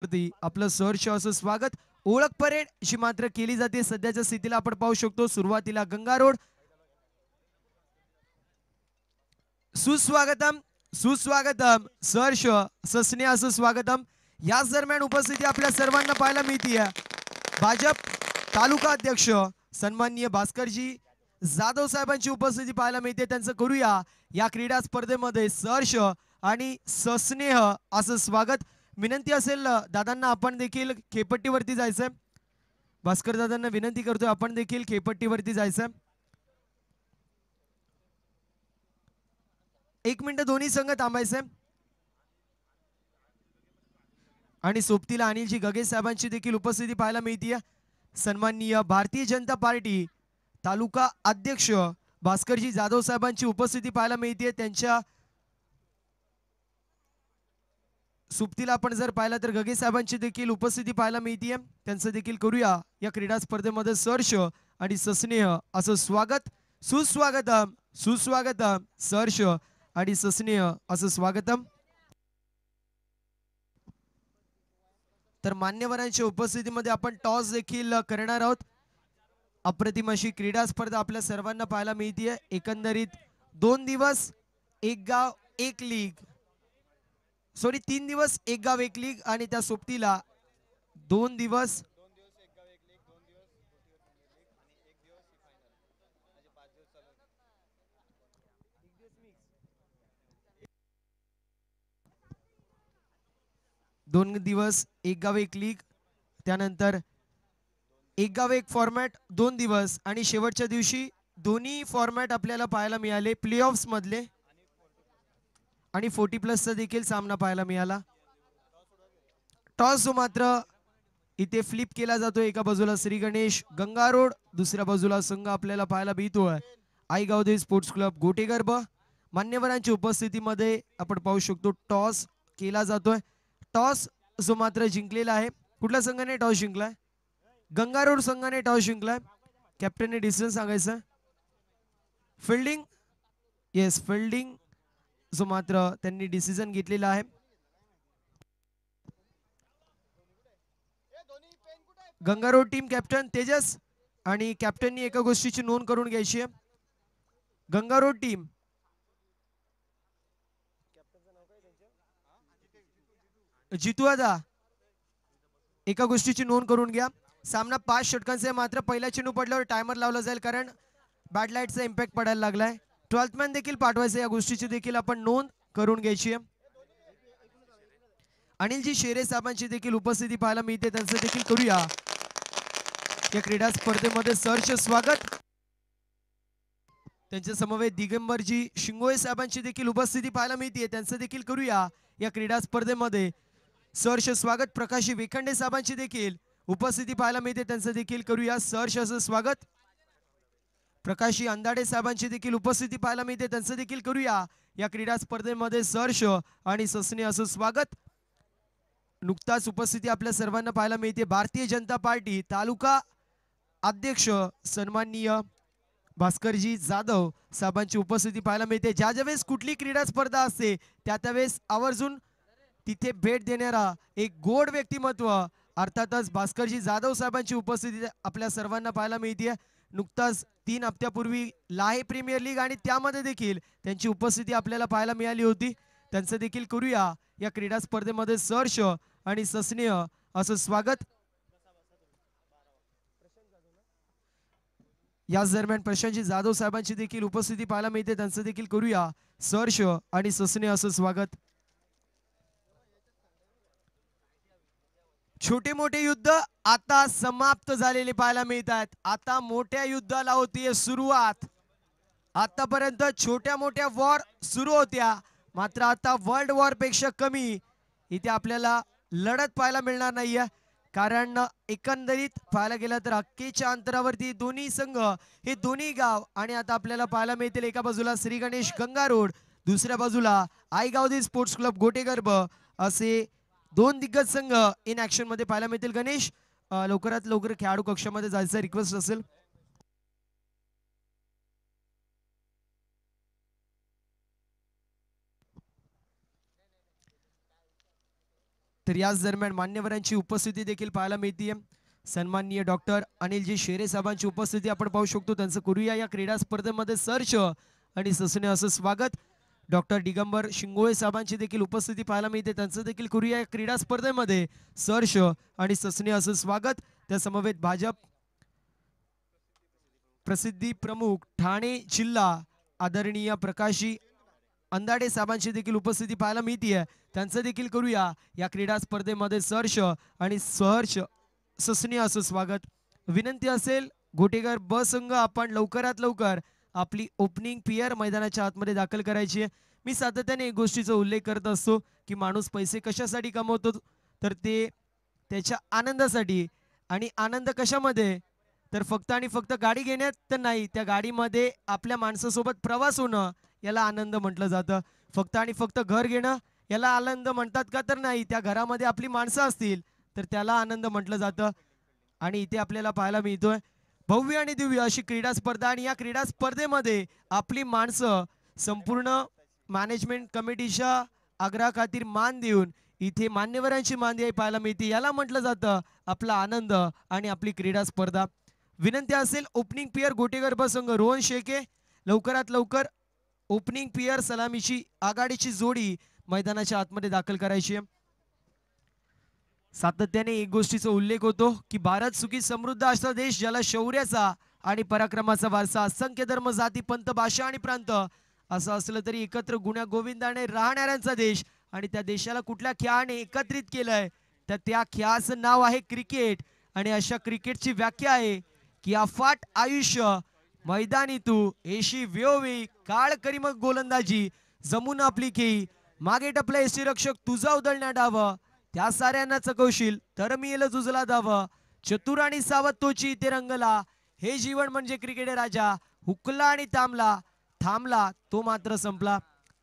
आपलं सहर्ष असं स्वागत. ओळख परेड जी मात्र केली जाते सध्याच्या स्थितीला आपण पाहू शकतो. सुरुवातीला गंगा रोड. सुस्वागतम सुस्वागतम सहर्ष ससने असं स्वागतम. याच दरम्यान उपस्थिती आपल्या सर्वांना पाहायला मिळते. भाजप तालुका अध्यक्ष सन्माननीय भास्करजी जाधव साहेबांची उपस्थिती पाहायला मिळते. त्यांचं करूया या क्रीडा स्पर्धेमध्ये सहर्ष आणि सस्नेह असं स्वागत. विनंती असेल दादांना आपण देखील खेपट्टीवरती जायचंय. भास्कर दादांना विनंती करतोय आपण देखील खेपट्टीवरती जायचंय. 1 मिनिट दोन्ही संघ थांबायचे. आणि सोबतीला अनिलजी गगे साहेबांची देखील उपस्थिती पाहायला मिळते. सन्माननीय भारतीय जनता पार्टी तालुका अध्यक्ष भास्करजी जाधव साहेबांची उपस्थिती पाहायला मिळते. त्यांच्या सुप्तीला आपण जर पाहिलं तर गगे साहेबांची देखील उपस्थिती पाहायला मिळते. त्यांचं देखील करूया या क्रीडा स्पर्धेमध्ये सहर्ष आणि सस्नेह असं स्वागत. सुस्वागतम सुस्वागतम सहर्ष आणि सस्नेह असं स्वागतम. तर मान्यवरांच्या उपस्थितीमध्ये आपण टॉस देखील करणार आहोत. अप्रतिम अशी क्रीडा स्पर्धा आपल्या सर्वांना पाहायला मिळते. एकंदरीत 2 दिवस एक गाव एक लीग, सॉरी 3 दिवस एक गाव एक लीग आणि त्या सोबतीला 2 दिवस एक गाव एक लीग, त्यानंतर एक गाव एक फॉर्मॅट 2 दिवस आणि शेवटच्या दिवशी दोन्ही फॉर्मॅट आपल्याला पाहायला मिळाले प्ले ऑफ्स मधले आणि 40+ देखील सामना पाहायला मिळाला. टॉस जो मात्र इथे फ्लिप केला जातो. एका बाजूला श्री गणेश गंगा रोड, दुसऱ्या बाजूला संघ आपल्याला पाहायला मिळतोय आईगावदे स्पोर्ट्स क्लब गोटेगर्भ. मान्यवरांच्या उपस्थितीमध्ये आपण पाहू शकतो टॉस केला जातोय. टॉस जो मात्र जिंकलेला आहे. कुठल्या संघाने टॉस जिंकलाय? गंगा रोड संघाने टॉस जिंकलाय. कॅप्टनने डिसिजन सांगायचं. फिल्डिंग, येस फिल्डिंग जो मात्र त्यांनी डिसिजन घेतलेला आहे. Ganga road team captain Tejas आणि कॅप्टननी एका गोष्टीची नोंद करून घ्यायची आहे. गंगा रोड टीम जितू एका गोष्टीची नोंद करून घ्या. सामना 5 षटकांचे मात्र पहिल्या चेंडू पडल्यावर टायमर लावला जाईल कारण बॅट लाईटचा इम्पॅक्ट पडायला लागलाय. 12th मॅन देखील पाठवायचं. या गोष्टीची देखील आपण नोंद करून घ्यायची आहे. अनिलजी शेरे साहेबांची देखील उपस्थिती पाहायला मिळते. त्यांचं देखील करूया या क्रीडा स्पर्धेमध्ये सहर्ष स्वागत. त्यांच्या समवेत दिगंबरजी शिंगोळे साहेबांची देखील उपस्थिती पाहायला मिळते. त्यांचं देखील करूया या क्रीडा स्पर्धेमध्ये सहर्ष स्वागत. प्रकाशी वेखंडे साहेबांची देखील उपस्थिती पाहायला मिळते. त्यांचं देखील करूया सहर्ष असं स्वागत. प्रकाशी अंदाडे साहेबांची देखील उपस्थिती पाहायला मिळते. त्यांचं देखील करूया या क्रीडा स्पर्धेमध्ये सहर्ष आणि सस्ने असं स्वागत. नुकताच उपस्थिती आपल्या सर्वांना पाहायला मिळते. भारतीय जनता पार्टी तालुका अध्यक्ष सन्माननीय भास्करजी जाधव साहेबांची उपस्थिती पाहायला मिळते. ज्या ज्यावेळेस कुठली क्रीडा स्पर्धा असते त्या त्यावेळेस आवर्जून तिथे भेट देणारा एक गोड व्यक्तिमत्व अर्थातच भास्करजी जाधव साहेबांची उपस्थिती आपल्या सर्वांना पाहायला मिळते. नुकताच 3 हप्त्यापूर्वी लाहे प्रीमियर लीग आणि त्यामध्ये देखील त्यांची उपस्थिती आपल्याला पाहायला मिळाली होती. त्यांचं देखील करूया या क्रीडा स्पर्धेमध्ये सहर्ष आणि सस्नेह असं स्वागत. याच दरम्यान प्रशांतजी जाधव साहेबांची देखील उपस्थिती पाहायला मिळते. त्यांचं देखील करूया सहर्ष आणि सस्नेह असं स्वागत. छोटे मोठे युद्ध आता समाप्त झालेले पाहायला मिळतात. आता मोठ्या युद्धाला होतीये सुरुवात. आतापर्यंत छोट्या मोठ्या वॉर सुरू होत्या, मात्र आता वर्ल्ड वॉर पेक्षा कमी इथे आपल्याला लढत पाहायला मिळणार नाहीये. कारण एकंदरीत पाहायला गेलं तर हक्केच्या अंतरावरती दोन्ही संघ हे दोन्ही गाव आणि आता आपल्याला पाहायला मिळतील एका बाजूला श्री गणेश गंगा रोड, दुसऱ्या बाजूला आईगावदी स्पोर्ट्स क्लब गोटेगर्भ असे 2 दिग्गज संघ इन ऍक्शन मध्ये पाहायला मिळतील. गणेश लवकरात लवकर खेळाडू कक्षामध्ये जायचं रिक्वेस्ट असेल. तर याच दरम्यान मान्यवरांची उपस्थिती देखील पाहायला मिळते. सन्माननीय डॉक्टर अनिलजी शेरे साहेबांची उपस्थिती आपण पाहू शकतो. त्यांचं करूया या क्रीडा स्पर्धेमध्ये सर्च आणि ससने असं स्वागत. डॉक्टर दिगंबर शिंगोळे साहेबांची देखील उपस्थिती पाहायला मिळते. त्यांचं देखील करूया या क्रीडा स्पर्धेमध्ये सर्च आणि ससने असं स्वागत. त्या समवेत भाजप प्रसिद्धी प्रमुख ठाणे जिल्हा आदरणीय प्रकाशी अंदाडे साहेबांची देखील उपस्थिती पाहायला मिळते. त्यांचं देखील करूया या क्रीडा स्पर्धेमध्ये सर्च आणि सहर्ष ससने असं स्वागत. विनंती असेल गोटेकर ब संघ आपण लवकरात लवकर आपली ओपनिंग पेयर मैदानाच्या आतमध्ये दाखल करायची आहे. मी सातत्याने एक गोष्टीचा उल्लेख करत असतो की माणूस पैसे कशासाठी कमवतो तर ते त्याच्या आनंदासाठी. आणि आनंद कशामध्ये तर फक्त आणि फक्त गाडी घेण्यात तर नाही, त्या गाडीमध्ये आपल्या माणसासोबत प्रवास होणं याला आनंद म्हटलं जातं. फक्त आणि फक्त घर घेणं याला आनंद म्हणतात का तर नाही, त्या घरामध्ये आपली माणसं असतील तर त्याला आनंद म्हटलं जातं. आणि इथे आपल्याला पाहायला मिळतोय भव्य आणि दिव्य अशी क्रीडा स्पर्धा. आणि या क्रीडा स्पर्धेमध्ये आपली माणसं संपूर्ण मॅनेजमेंट कमिटीच्या आग्रहाखातीर मान देऊन इथे मान्यवरांची मान द्यायला पाहायला मिळते. याला म्हटलं जातं आपला आनंद आणि आपली क्रीडा स्पर्धा. विनंती असेल ओपनिंग पेयर गोटेगर ब संघ रोहन शेके लवकरात लवकर ओपनिंग पेयर सलामीची आघाडीची जोडी मैदानाच्या आतमध्ये दाखल करायची आहे. सातत्याने एक गोष्टीचा उल्लेख होतो की भारत सुखी समृद्ध असा देश ज्याला शौर्याचा आणि पराक्रमाचा वारसा असंख्य धर्म जाती पंथ भाषा आणि प्रांत असं असलं तरी एकत्र गुण्या गोविंदाने राहणाऱ्यांचा देश. आणि त्या देशाला कुठल्या खेळाने एकत्रित केलंय तर त्या खेळाचं नाव आहे क्रिकेट. आणि अशा क्रिकेटची व्याख्या आहे की अफाट आयुष्य मैदानी तू एशी व्योवी काळ करी मग गोलंदाजी जमून आपली खेळी मागे टपला यष्टीरक्षक तुझा उधळण्या डाव त्या साऱ्यांना चकवशील तर मी येल जुजला धाव चतुर आणि सावध तोची इथे रंगला हे जीवन म्हणजे क्रिकेट राजा हुकला आणि थांबला तो मात्र संपला.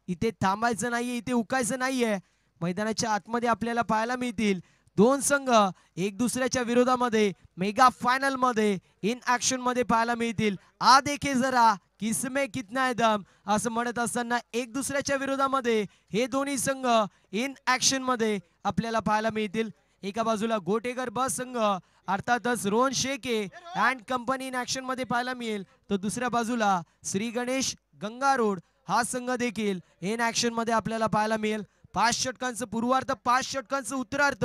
इथे थांबायचं नाहीये, इथे उकायचं नाहीये. मैदानाच्या आतमध्ये आपल्याला पाहायला मिळतील दोन संघ एक दुसऱ्याच्या विरोधामध्ये मेगा फायनल मध्ये इन ऍक्शन मध्ये पाहायला मिळतील. आ देखे जरा किसमे कितना है दम असं म्हणत असताना एक दुसऱ्याच्या विरोधामध्ये हे दोन्ही संघ इन ऍक्शन मध्ये आपल्याला पाहायला मिळतील. एका बाजूला गोटेकर ब संघ अर्थातच Rohan Sheke and company in action मध्ये पाहायला मिळेल, तर दुसऱ्या बाजूला श्री गणेश गंगारोड हा संघ देखील इन ऍक्शन मध्ये आपल्याला पाहायला मिळेल. 5 षटकांचं पूर्वार्ध 5 षटकांचं उत्तरार्ध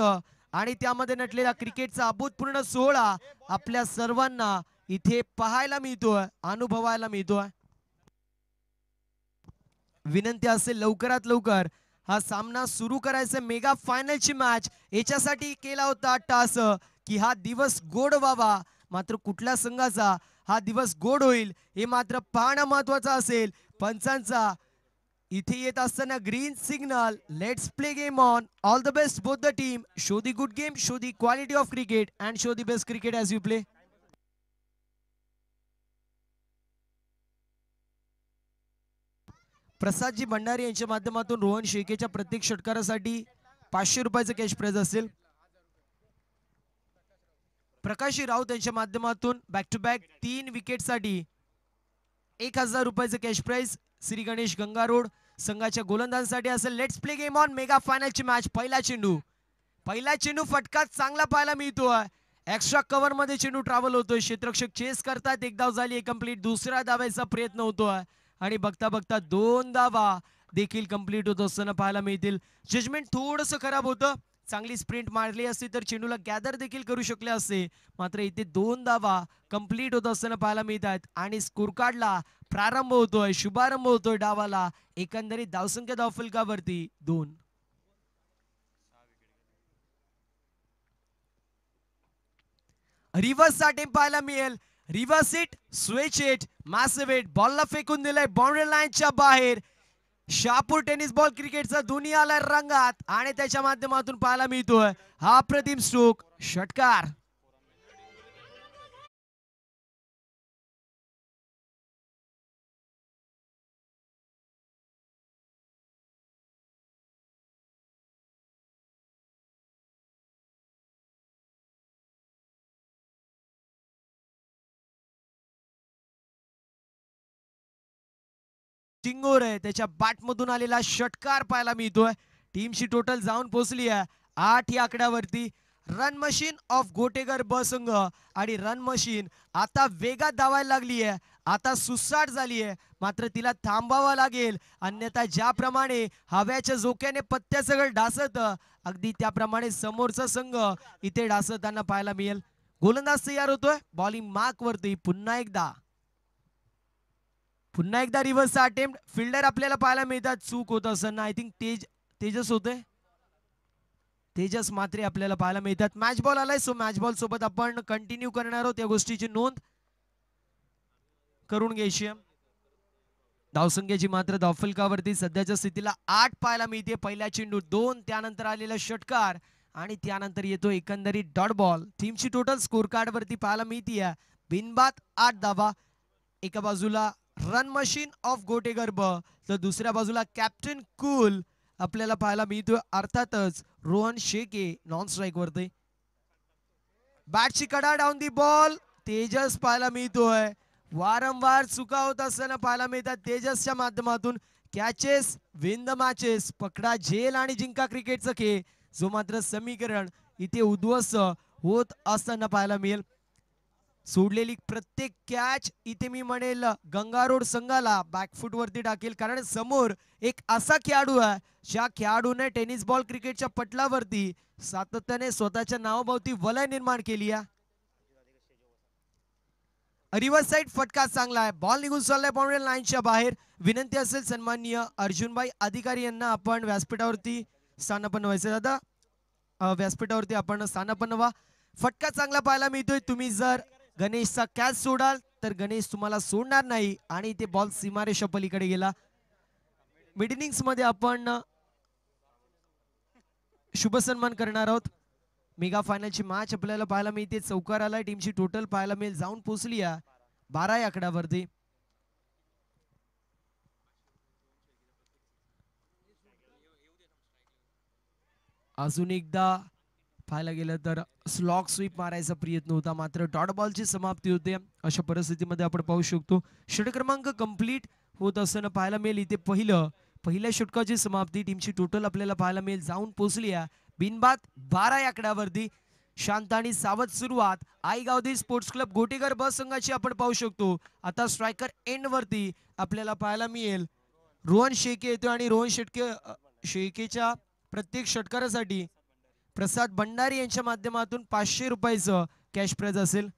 आणि त्यामध्ये नटलेला क्रिकेटचा अभूतपूर्ण सोहळा आपल्या सर्वांना इथे पाहायला मिळतोय, अनुभवायला मिळतोय. विनंती असेल लवकरात लवकर हा सामना सुरू करायचा. मेगा फायनलची मॅच याच्यासाठी केला होता टास की हा दिवस गोड व्हावा, मात्र कुठल्या संघाचा हा दिवस गोड होईल हे मात्र पाहणं महत्वाचं असेल. पंचांचा इथे येत असताना green signal let's play game on all the best both the team show the good game show the quality of cricket and show the best cricket as you play. Prasadji Bhandari यांच्या माध्यमातून रोहन शेकेच्या प्रत्येक षटकारासाठी 500 रुपयाचं कॅश प्राइज असेल. प्रकाशी राऊत यांच्या माध्यमातून back to back 3 विकेटसाठी 1000 रुपयाचं cash prize. Shri Ganesh Gangarod संघाच्या गोलंदाजांसाठी असेल. Let's play game on mega फायनलची मॅच. पहिला चेंडू फटका चांगला पाहायला मिळतोय. एक्स्ट्रा कव्हर मध्ये चेंडू ट्रॅव्हल होतोय. क्षेत्ररक्षक चेस करतात. एक धाव झाली कंप्लीट. दुसऱ्या धावायचा प्रयत्न होतोय आणि बघता बघता 2 धावा देखील कंप्लीट होत असताना पाहायला मिळतील. जजमेंट थोडंसं खराब होतं. चांगली स्प्रिंट मारली असती तर चेंडूला गॅदर देखील करू शकले असते, मात्र इथे 2 धावा कंप्लीट होत असताना पाहायला मिळत आहेत. आणि स्कोर कार्डला प्रारंभ होतोय, शुभारंभ होतोय डावाला. एकंदरीत धावसंख्या धावफलकावरती 2. रिव्हर्स अटेम्प्ट पाहायला मिळेल. Reverse hit switch hit massive hit बॉलला फेकून दिलाय बाउंड्री लाईनच्या बाहेर. शहापूर टेनिस बॉल क्रिकेटचा दुनिया आलाय रंगात आणि त्याच्या माध्यमातून पाहायला मिळतोय हा अप्रतिम स्ट्रोक षटकार. टिंगोर आहे त्याच्या बॅटमधून आलेला षटकार पाहायला मिळतोय. टीमची टोटल जाऊन पोहोचली आहे 8 या आकड्यावरती रन मशीन ऑफ गोटेकर ब संघ आणि रन मशीन आता वेगात धावायला लागली आहे, आता सुसाट झाली आहे, मात्र तिला थांबावं लागेल, अन्यथा ज्याप्रमाणे हव्याच्या झोक्याने पत्त्या सगळं डासत अगदी त्याप्रमाणे समोरचा संघ इथे डासताना पाहायला मिळेल. गोलंदाज तयार होतोय बॉलिंग मार्क वरती. पुन्हा एकदा रिव्हर्सचा अटेम्प्ट. फिल्डर आपल्याला पाहायला मिळतात चूक होत असताना. आय थिंक तेजस होते, तेजस मात्रे आपल्याला पाहायला मिळतात. मॅच बॉल आलाय, सो मॅच बॉल सोबत आपण कंटिन्यू करणार आहोत. या गोष्टीची नोंद करून घ्यायची. धावसंख्येची मात्र धावफलकावरती सध्याच्या स्थितीला 8 पाहायला मिळते. पहिल्या चेंडू 2, त्यानंतर आलेला षटकार आणि त्यानंतर येतो एकंदरीत डॉट बॉल. टीमची टोटल स्कोर कार्ड वरती पाहायला मिळते बिनबाद 8 धावा. एका बाजूला रन मशीन ऑफ गोटेकर ब, तर दुसऱ्या बाजूला कॅप्टन कूल आपल्याला पाहायला मिळतोय. अर्थातच रोहन शेके नॉन स्ट्राईक वरती. बॅटची कडा डाऊन दी बॉल. तेजस पाहायला मिळतोय. वारंवार चुका होत असताना पाहायला मिळतात तेजसच्या माध्यमातून. कॅचेस विन द मॅचेस, पकडा झेल आणि जिंका क्रिकेटचा खेळ, जो मात्र समीकरण इथे उद्ध्वस्त होत असताना पाहायला मिळेल. सोडलेली प्रत्येक कॅच इथे मी म्हणेल गंगारोड संघाला बॅकफुट वरती टाकेल, कारण समोर एक असा खेळाडू आहे ज्या खेळाडूने टेनिस बॉल क्रिकेटच्या पटलावरती सातत्याने स्वतःच्या नावाभोवती वलय निर्माण केली आहे. रिव्हर्स साइड फटका चांगला आहे, बॉल निघून चाललाय बाउंड्री लाईनच्या बाहेर. विनंती असेल सन्माननीय अर्जुनभाई अधिकारी यांना आपण व्यासपीठावरती स्थानापन्न व्हायचं. दादा व्यासपीठावरती आपण स्थानापन्न व्हा. फटका चांगला पाहायला मिळतोय. तुम्ही जर गणेशचा कॅच सोडाल तर गणेश तुम्हाला सोडणार नाही आणि ते बॉल सीमारेषा पलीकडे गेला. मिड इनिंग्स मध्ये आपण शुभ सन्मान करणार आहोत. मेगा फायनलची मॅच आपल्याला पाहायला मिळते. चौकार आलाय, टीमची टोटल पाहायला मिळेल जाऊन पोहोचली 12 या आकड्यावरती. अजून एकदा पाहायला गेलं तर स्लॉग स्वीप मारायचा प्रयत्न होता, मात्र डॉट बॉलची समाप्ती होते. अशा परिस्थितीमध्ये आपण पाहू शकतो षटक क्रमांक कंप्लीट होत असताना पाहायला मिळेल. इथे पहिल्या षटकाची समाप्ती. टीमची टोटल आपल्याला पाहायला मिळेल जाऊन पोहोचली बिनबाद 12 या आकड्यावरती. शांत आणि सावध सुरुवात आईगावदी स्पोर्ट्स क्लब गोटेकर ब संघाची आपण पाहू शकतो. आता स्ट्रायकर एंड वरती आपल्याला पाहायला मिळेल रोहन शेके येतो आणि रोहन शेकेच्या प्रत्येक षटकारासाठी प्रसाद भंडारी यांच्या माध्यमातून 500 रुपयाचं कॅश प्राइज असेल.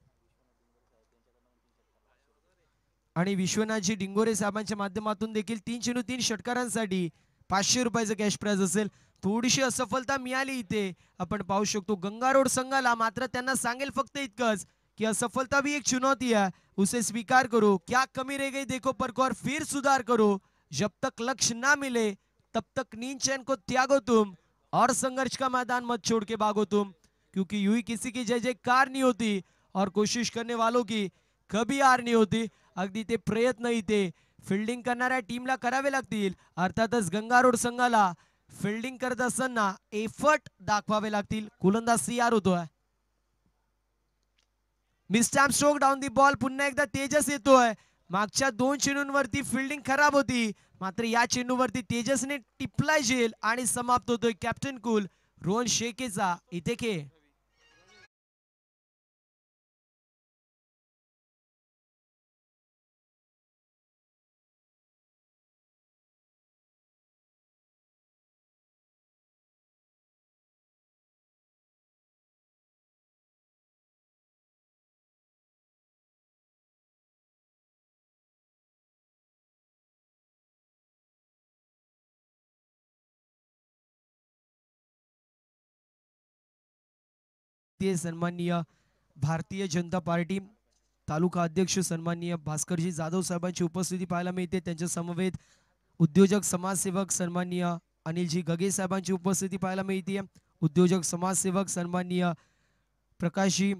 आणि विश्वनाथजी डिंगोरे साहेबांच्या माध्यमातून देखील 3 षटकारांसाठी 500 रुपयाचं कॅश प्राइज असेल. थोडीशी असफलता मिळाली इथे आपण पाहू शकतो गंगारोड संघाला, मात्र त्यांना सांगेल फक्त इतकंच की असफलता भी एक चुनौती है, उसे स्वीकार करो. क्या कमी रह गई देखो परको और फिर सुधार करो. जब तक लक्ष्य ना मिले तब तक नींद चैन को त्यागो तुम और संघर्ष का मैदान मत छोड़ के भागो तुम, क्योंकि यूं ही किसी की जय जयकार नहीं होती और कोशिश करने वालों की कभी हार नहीं होती. अगदी ते प्रयत्न इथे फिल्डिंग करणाऱ्या टीमला करावे लागतील. अर्थातच गंगारोड संघाला फिल्डिंग करत असताना एफर्ट दाखवावे लागतील. गोलंदाज तयार होतोय. मिस्टॅम्प स्ट्रोक डाऊन दी बॉल. पुन्हा एकदा तेजस येतोय. मागच्या 2 चेंडूंवरती फिल्डिंग खराब होती, मात्र या चेंडूवरती तेजसने टिपलाय झेल आणि समाप्त होतोय कॅप्टन कूल रोहन शेकेचा इथे खेळ. सन्माननीय भारतीय जनता पार्टी तालुका अध्यक्ष सन्माननीय भास्करजी जाधव साहेबांची उपस्थिती पाहायला मिळते. त्यांच्या समवेत उद्योजक समाजसेवक सन्माननीय अनिलजी गगे साहेबांची उपस्थिती पाहायला मिळते. उद्योजक समाजसेवक सन्माननीय प्रकाशजी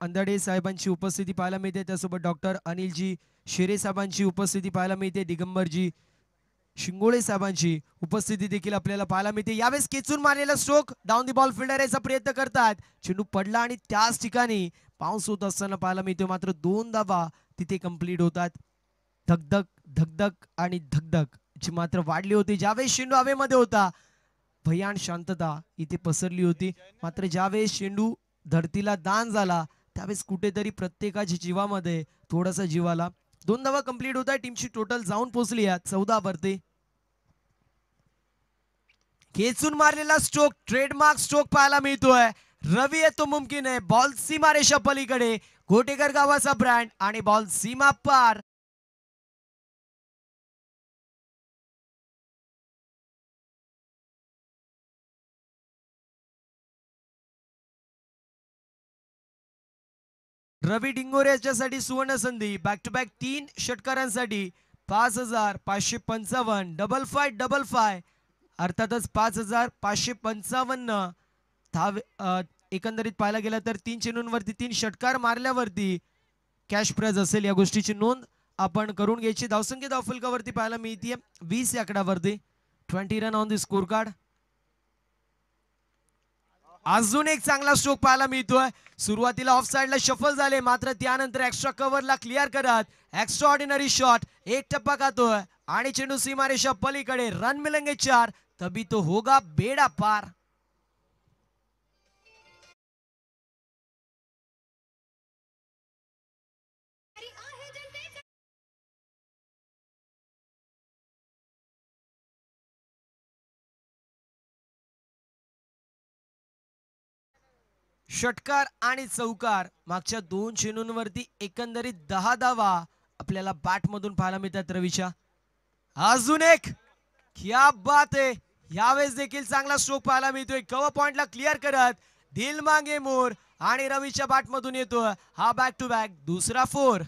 अंधाडे साहेबांची उपस्थिती पाहायला मिळते. त्यासोबत डॉक्टर अनिलजी शेरे साहेबांची उपस्थिती पाहायला मिळते. दिगंबरजी शिंगोळे साहेबांची उपस्थिती देखील आपल्याला पाहायला मिळते. यावेळेस केचून मारलेला stroke down the ball fielder याचा प्रयत्न करतात. चेंडू पडला आणि त्याच ठिकाणी बाउन्स होत असताना पाहायला मिळतो, मात्र 2 धावा तिथे कंप्लीट होतात. धगधग धगधग आणि धगधग ची मात्र वाढली होती ज्यावेळेस चेंडू हवेमध्ये होता. भयान शांतता इथे पसरली होती. मात्र ज्यावेळेस चेंडू धरतीला दान झाला त्यावेळेस कुठेतरी प्रत्येकाच्या जीवामध्ये थोडासा जीव आला. 2 धावा कंप्लीट होत आहे. टीमची टोटल जाऊन पोहोचली आहे 14 वरती. खेचून मारलेला स्ट्रोक, ट्रेडमार्क स्ट्रोक पाहायला मिळतोय. रवी येतो मुमकिन आहे. बॉल सीमा रेषा पलीकडे, घोटेकर गावाचा ब्रँड आणि बॉल सीमा पार. रवी डिंगोरे याच्यासाठी सुवर्ण संधी. बॅक टू बॅक 3 षटकारांसाठी 5555 डबल फाय अर्थातच 5555 धाव एकंदरीत पाहायला गेलं तर 3 चेंडूंवरती 3 षटकार मारल्यावरती कॅश प्राइज असेल. या गोष्टीची नोंद आपण करून घ्यायची. धावसंख्या धावफलकावरती पाहायला मिळते 20 या आकड्यावरती. 20 run on the score card. अजून एक चांगला स्ट्रोक पाहायला मिळतोय. सुरुवातीला ऑफ साइडला शफल झाले मात्र त्यानंतर एक्स्ट्रा कव्हरला क्लिअर करत एक्स्ट्रा ऑर्डिनरी शॉट एक टप्पा खातोय आणि चेंडू सीमारेषा पलीकडे. रन मिलेंगे 4 तभी तो होगा बेड़ा पार. षटकार आणि चौकार मागच्या 2 चेंडूंवरती एकंदरीत 10 धावा आपल्याला बॅट मधून पाहायला मिळतात. रवीच्या अजून एक, क्या बात आहे. यावेळेस देखील चांगला स्ट्रोक पाहायला मिळतोय. कव्हर पॉइंटला क्लिअर करत दिल मांगे मोर आणि रवीच्या बॅट मधून येतो हा बॅक टू बॅक दुसरा 4.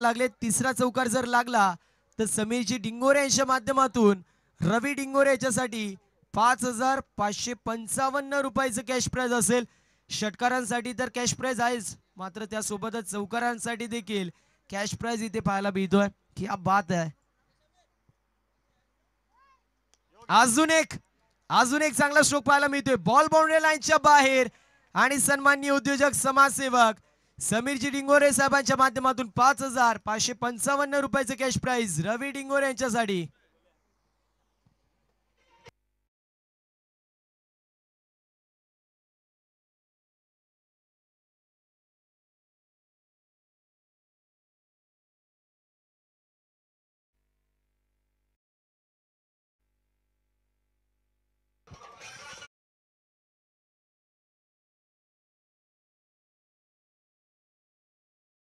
लागले. तिसरा चौकार जर लागला तर समीरजी डिंगोरे यांच्या माध्यमातून रवी डिंगोरे याच्यासाठी 5555 रुपयाचं कॅश प्राइज असेल. षटकारांसाठी तर कॅश प्राइज आहेच मात्र त्यासोबतच चौकारांसाठी देखील कॅश प्राइज इथे पाहायला मिळतोय. क्या बात आहे. अजून एक चांगला स्ट्रोक पाहायला मिळतोय. बॉल बाउंड्री लाईनच्या बाहेर आणि सन्माननीय उद्योजक समाजसेवक समीरजी डिंगोरे साहेबांच्या माध्यमातून 5555 रुपयाचं कॅश प्राइज रवी डिंगोरे यांच्यासाठी.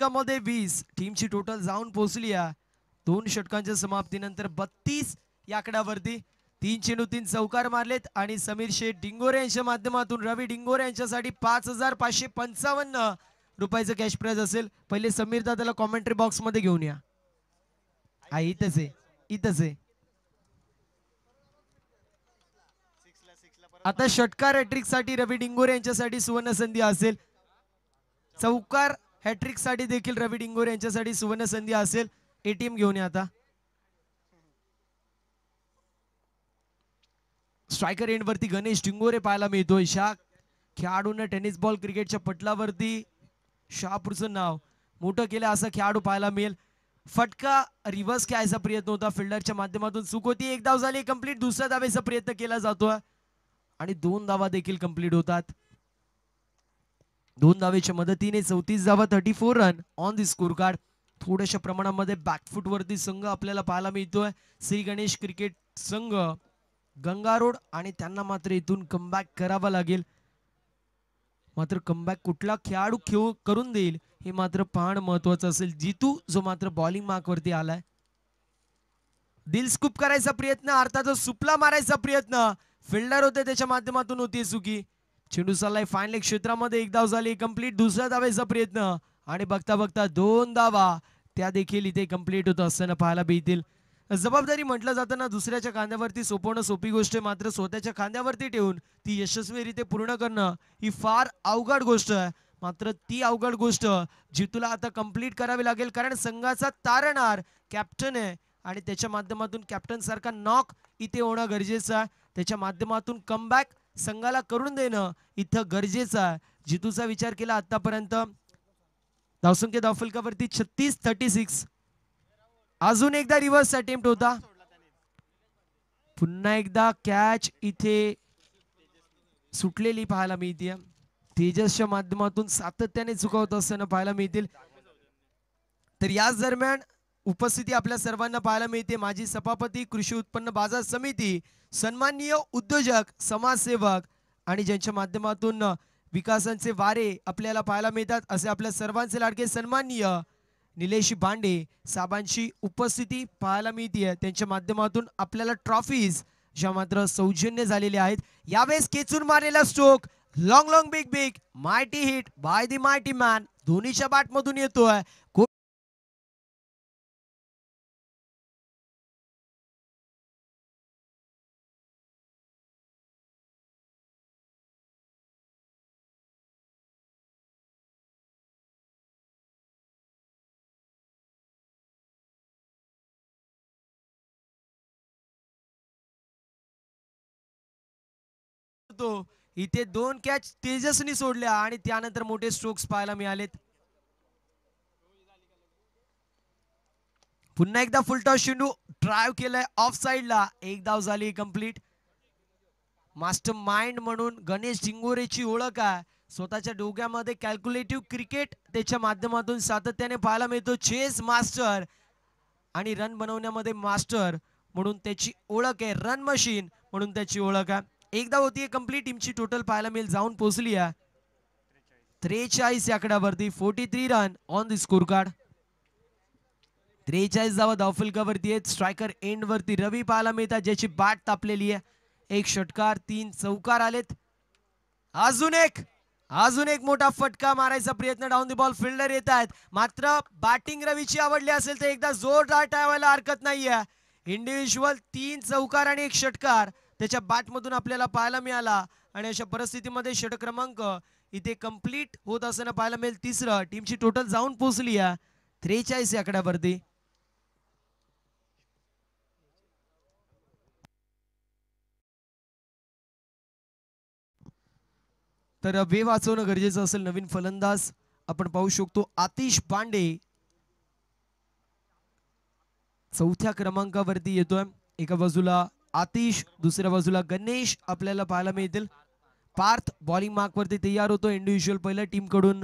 मध्ये 20 टीमची टोटल जाऊन पोहोचली आहे. 2 षटकांच्या समाप्तीनंतर 32 या आकड्यावरती. 3 चेंडू 3 चौकार मारलेत आणि समीर शेठ डिंगोरे यांच्या माध्यमातून रवी डिंगोरे यांच्यासाठी 5555 रुपयाचं कॅश प्राइज असेल. पहिले समीर दादाला कॉमेंट्री बॉक्स मध्ये घेऊन या. इथंच आहे. आता षटकार हॅट्रिक साठी रवी डिंगोरे यांच्यासाठी सुवर्ण संधी असेल. चौकार हॅट्रिक साठी देखील रवी डिंगोरे यांच्यासाठी सुवर्ण संधी असेल. एटीएम घेऊन या आता. स्ट्रायकर एंड वरती गणेश डिंगोरे पाहायला मिळतोय. शा खेळाडूंना टेनिस बॉल क्रिकेटच्या पटलावरती शहापूरचं नाव मोठं केलं असं खेळाडू पाहायला मिळेल. फटका रिव्हर्स खेळायचा प्रयत्न होता. फिल्डरच्या माध्यमातून चूक होती. 1 धाव झाली कंप्लीट. दुसऱ्या धावेचा प्रयत्न केला जातोय आणि 2 धावा देखील कंप्लीट होतात. 2 धावेच्या मदतीने 34 धावा 34 run on the score card. थोड्याशा प्रमाणामध्ये बॅकफुट वरती संघ आपल्याला पाहायला मिळतोय. श्री गणेश क्रिकेट संघ गंगा रोड आणि त्यांना मात्र इथून कमबॅक करावा लागेल. मात्र कमबॅक कुठला खेळाडू करून देईल हे मात्र पाहणं महत्वाचं असेल. जितू जो मात्र बॉलिंग मार्क वरती आलाय. दिल स्कूप करायचा प्रयत्न अर्थातच सुपला मारायचा प्रयत्न फिल्डर होते त्याच्या माध्यमातून होती चुकी. चेंडू चाललाय फाईन लेग क्षेत्रामध्ये. 1 धाव झाली कंप्लीट. दुसऱ्या धावेचा प्रयत्न आणि बघता बघता 2 धावा त्या देखील इथे कंप्लीट होत असताना पाहायला मिळतील. जबाबदारी म्हटलं जातं ना दुसऱ्याच्या खांद्यावरती सोपवणं सोपी गोष्ट आहे मात्र स्वतःच्या खांद्यावरती ठेवून ती यशस्वीरित्या पूर्ण करणं ही फार अवघड गोष्ट आहे. मात्र ती अवघड गोष्ट जितूला आता कंप्लीट करावी लागेल कारण संघाचा तारणहार कॅप्टन आहे आणि त्याच्या माध्यमातून कॅप्टन सारखा नॉक इथे होणं गरजेचं आहे. त्याच्या माध्यमातून कमबॅक संघाला करून देणं इथं गरजेचं आहे. जितूचा विचार केला आतापर्यंत धावसंख्या धावफलकावरती 36-36. अजून एकदा रिव्हर्स अटेम्प्ट होता. पुन्हा एकदा कॅच इथे सुटलेली पाहायला मिळते. तेजसच्या माध्यमातून सातत्याने चुकवत असताना पाहायला मिळतील. तर याच दरम्यान उपस्थिती आपल्या सर्वांना पाहायला मिळते. माजी सभापती कृषी उत्पन्न बाजार समिती, सन्माननीय उद्योजक, समाजसेवक आणि ज्यांच्या माध्यमातून विकासांचे वारे आपल्याला पाहायला मिळतात असे आपल्या सर्वांचे लाडके सन्माननीय निलेश भांडे साहेबांची उपस्थिती पाहायला मिळते. त्यांच्या माध्यमातून आपल्याला ट्रॉफीज ज्या मात्र सौजन्य झालेले आहेत. यावेळेस केचून मारलेला stroke, long long big big mighty hit by the mighty man धोनीच्या बॅटमधून येतोय. इथे 2 कॅच तेजसनी सोडल्या आणि त्यानंतर मोठे स्ट्रोक्स पाहायला मिळालेत. पुन्हा एकदा फुलटॉस चेंडू ड्राइव्ह केलाय ऑफ साइडला. एक धाव झाली कंप्लीट. मास्टर माइंड म्हणून गणेश जिंगोरेची ओळख आहे. स्वतःच्या डोक्यामध्ये कॅल्क्युलेटिव्ह क्रिकेट त्याच्या माध्यमातून सातत्याने पाहायला मिळतो. चेस मास्टर आणि रन बनवण्यामध्ये मास्टर म्हणून त्याची ओळख आहे. रन मशीन म्हणून त्याची ओळख आहे. एकदा होतीये कंप्लीट. टीमची टोटल पाहायला मिळेल जाऊन पोहोचली आहे 43 या आकड्यावरती. 43 run on the score card. 43 धावा धावफलकावरती आहेत. स्ट्रायकर एंड वरती रवी पाहायला मिळतात ज्याची बॅट तापलेली आहे. एक षटकार 3 चौकार आलेत. अजून एक मोठा फटका मारायचा प्रयत्न. डाऊन द बॉल फिल्डर येत आहेत. मात्र बॅटिंग रवीची आवडली असेल तर एकदा जोरदार टाळायला हरकत नाहीये. इंडिव्हिज्युअल 3 चौकार आणि एक षटकार त्याच्या बॅटमधून आपल्याला पाहायला मिळाला आणि अशा परिस्थितीमध्ये षटक क्रमांक इथे कंप्लीट होत असताना पाहायला मिळेल. तिसरं टीमची टोटल जाऊन पोहोचली आहे 43 या आकड्यावरती. तर वेळ वाचवणं गरजेचं असेल. नवीन फलंदाज आपण पाहू शकतो आतिश पांडे चौथ्या क्रमांकावरती येतोय. एका बाजूला आतिश, दुसऱ्या बाजूला गणेश आपल्याला पाहायला मिळतील. पार्थ बॉलिंग मार्क वरती तयार होतो. इंडिव्हिज्युअल पहिल्या टीम कडून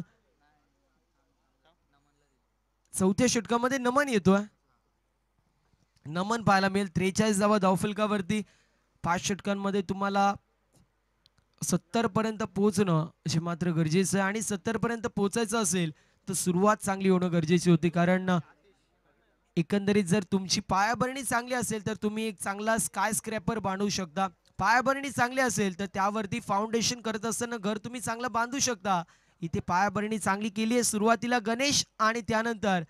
चौथ्या षटकामध्ये नमन येतोय. नमन पाहायला मिळेल. 43 धावा धावफलकावरती. 5 षटकांमध्ये तुम्हाला 70 पर्यंत पोहोचणं असे मात्र गरजेचं आहे आणि 70 पर्यंत पोहोचायचं असेल तर सुरुवात चांगली होणं गरजेची होती. कारण एकंदरीत जर तुमची पायाभरणी चांगली असेल तर तुम्ही एक चांगला स्काय स्क्रॅपर बांधू शकता. पायाभरणी चांगली असेल तर त्यावरती फाउंडेशन करत असताना घर तुम्ही चांगलं बांधू शकता. इथे पायाभरणी चांगली केली आहे सुरुवातीला गणेश आणि त्यानंतर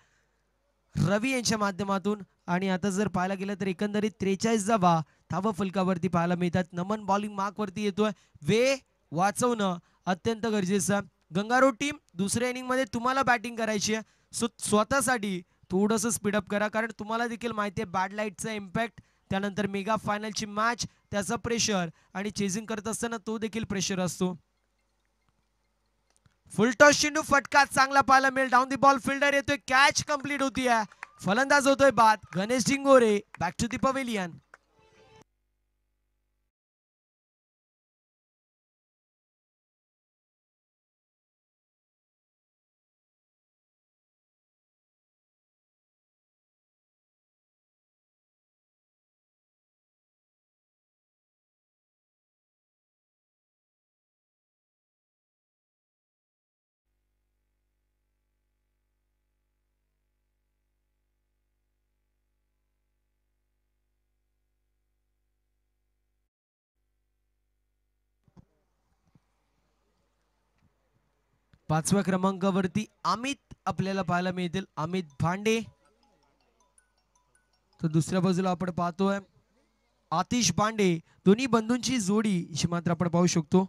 रवी यांच्या माध्यमातून. आणि आता जर पाहायला गेलं तर एकंदरीत 43 धावा धावा फलकावरती पाहायला मिळतात. नमन बॉलिंग मार्क वरती येतोय. वेळ वाचवणं अत्यंत गरजेचं आहे. गंगारोड टीम दुसऱ्या इनिंग मध्ये तुम्हाला बॅटिंग करायची आहे. सो स्वतःसाठी थोडंसं स्पीडअप करा कारण तुम्हाला देखील माहिती आहे बॅड लाईटचा इम्पॅक्ट, त्यानंतर मेगा फायनलची मॅच त्याचा प्रेशर आणि चेजिंग करत असताना तो देखील प्रेशर असतो. फुलटॉस चेंडू फटका चांगला पाहायला मिळेल. डाऊन दी बॉल फिल्डर येतोय. कॅच कंप्लीट होतीये. फलंदाज होतोय बाद. Ganesh Jingore back to the pavilion. पाचव्या क्रमांकावरती अमित आपल्याला पाहायला मिळतील. अमित भांडे. तर दुसऱ्या बाजूला आपण पाहतोय आतिश पांडे. दोन्ही बंधूंची जोडी ही मात्र आपण पाहू शकतो.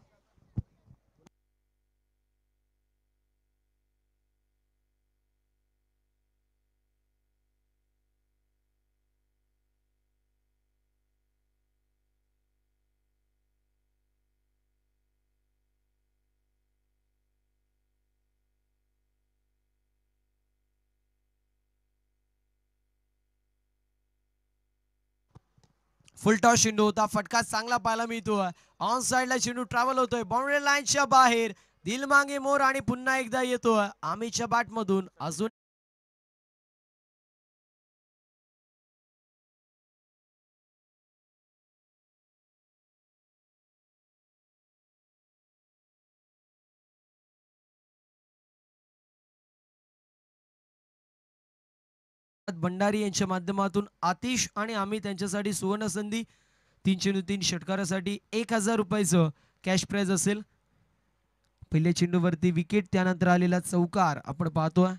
फुलटॉस चेंडू होता, फटका चांगला पाहायला मिळतोय. ऑन साइडला चेंडू ट्रॅव्हल होतोय बाउंड्री लाईनच्या बाहेर. दिल मागे मोर आणि पुन्हा एकदा येतोय अमितच्या बॅट मधून. अजून भंडारी यांच्या माध्यमातून आतिश आणि अमित यांच्यासाठी सुवर्ण संधी. 3 षटकारासाठी 1000 रुपयाचं कॅश प्राइज असेल. पहिल्या चेंडूवरती विकेट, त्यानंतर आलेला चौकार आपण पाहतोय.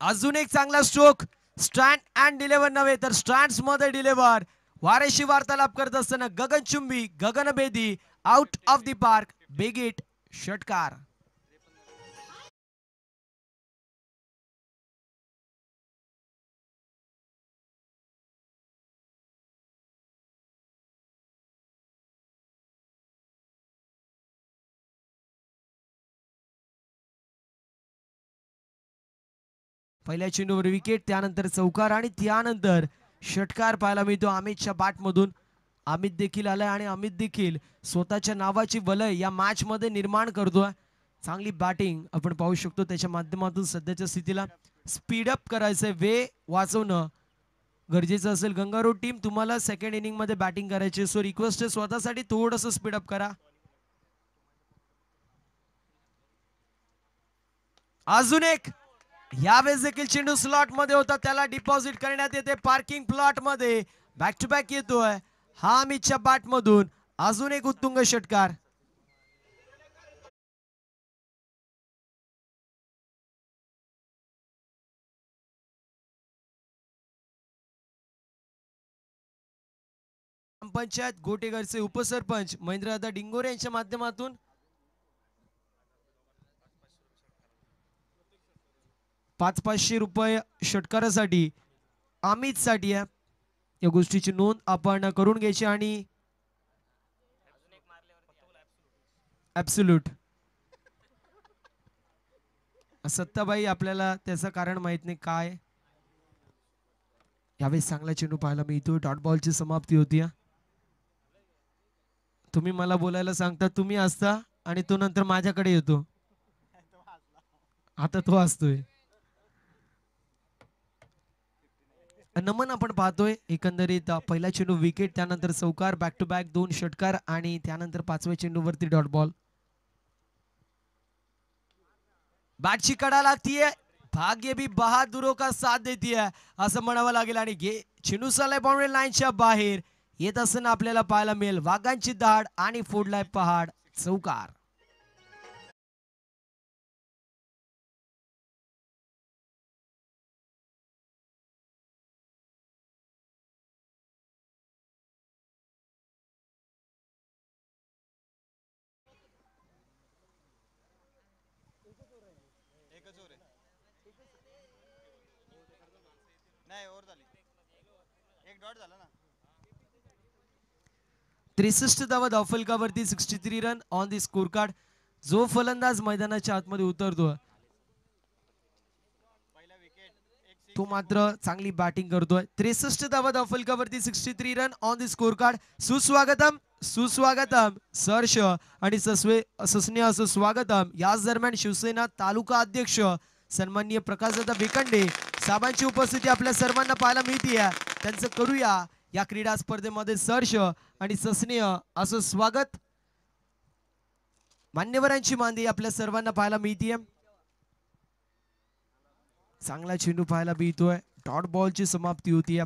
अजून एक चांगला स्ट्रोक. स्टँड अँड डिलिव्हर नव्हे तर स्टँड्स मध्ये डिलिव्हर. वारेशी वार्तालाप करत असताना गगनचुंबी गगनभेदी आउट ऑफ द पार्क. बेगिट षटकार. पहिल्या चेंडूवर विकेट, त्यानंतर चौकार आणि त्यानंतर षटकार पाहायला मिळतो अमितच्या बॅट मधून. अमित देखील आलाय आणि अमित देखील स्वतःच्या नावाची वलय या मॅच मध्ये निर्माण करतोय. चांगली बॅटिंग आपण पाहू शकतो त्याच्या माध्यमातून. सध्याच्या स्थितीला स्पीडअप करायचंय, वेळ वाचवणं गरजेचं असेल. गंगारो टीम तुम्हाला सेकंड इनिंग मध्ये बॅटिंग करायची, सो रिक्वेस्ट आहे स्वतःसाठी थोडंसं स्पीडअप करा. अजून एक. यावेळेस देखील चेंडू स्लॉट मध्ये होता, त्याला डिपॉझिट करण्यात येते पार्किंग प्लॉट मध्ये. बॅक टू बॅक येतोय हा अमितच्या बॅट मधून. अजून एक उत्तुंग षटकार. ग्रामपंचायत गोटेगडचे उपसरपंच महेंद्रदादा डिंगोरे यांच्या माध्यमातून 500 रुपये षटकारासाठी अमित साठी आहे. या गोष्टीची नोंद आपण करून घ्यायची. आणि ऍब्सोल्यूट सत्ताबाई आपल्याला त्याचं कारण माहित नाही काय. यावेळेस चांगला चेंडू पाहायला मिळतो. डॉट बॉलची समाप्ती होती. तुम्ही मला बोलायला सांगता, तुम्ही असता आणि तो नंतर माझ्याकडे येतो. आता तो असतोय. नमन आपण पाहतोय एकंदरीत पहिला चेंडू विकेट, त्यानंतर चौकार, बॅक टू बॅक 2 षटकार आणि त्यानंतर 5व्या चेंडूवरती डॉट बॉल. बॅटची कडा लागतीये, भाग्य भी बहादुरों का साथ देती है असं म्हणावं लागेल. आणि चेंडू चाललाय बाउंड्री लाईनच्या बाहेर. येत असताना आपल्याला पाहायला मिळेल वाघांची दाढ आणि फोडलाय पहाड. चौकार. नाही ओव्हर झाली, एक डॉट झाला ना. 63 धावा धावफलकावरती, 63 run on the score card. जो फलंदाज मैदानाच्या आतमध्ये उतरतो तो मात्र चांगली बॅटिंग करतोय. 63 धावा धावफलकावरती, 63 run on the score card. सुस्वागतम सुस्वागतम सर्ष आणि सस्ने असं स्वागतम. याच दरम्यान शिवसेना तालुका अध्यक्ष सन्माननीय प्रकाशदादा वेखंडे साहेबांची उपस्थिती आपल्या सर्वांना पाहायला मिळते. त्यांचं करूया या क्रीडा स्पर्धेमध्ये सर्ष आणि सस्नेह असं स्वागत. मान्यवरांची मांदी आपल्या सर्वांना पाहायला मिळते. चांगला चेंडू पाहायला मिळतोय. डॉट बॉलची समाप्ती होती.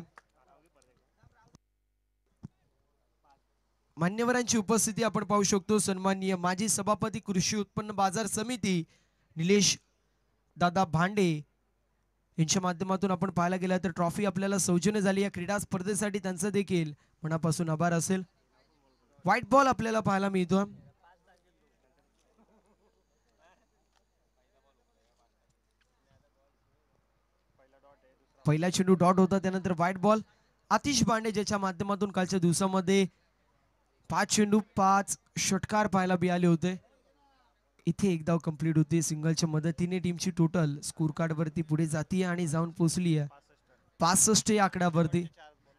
मान्यवरांची उपस्थिती आपण पाहू शकतो. सन्माननीय माजी सभापती कृषी उत्पन्न बाजार समिती निलेश दादा भांडे यांच्या माध्यमातून आपण पाहायला गेला तर ट्रॉफी आपल्याला सौजन्य झाली. या क्रीडा स्पर्धेसाठी त्यांचं देखील मनापासून आभार असेल. व्हाईट बॉल आपल्याला पाहायला मिळतो. पहिला चेंडू डॉट होता, त्यानंतर व्हाईट बॉल. आतिश बांडे ज्याच्या माध्यमातून कालच्या दिवसामध्ये 5 चेंडू 5 षटकार पाहायला मिळाले होते. इथे एक धाव कंप्लीट होते. सिंगलच्या मदतीने टीमची टोटल स्कोर कार्ड वरती पुढे जाते आणि जाऊन पोहोचली आहे 65 या आकड्यावरती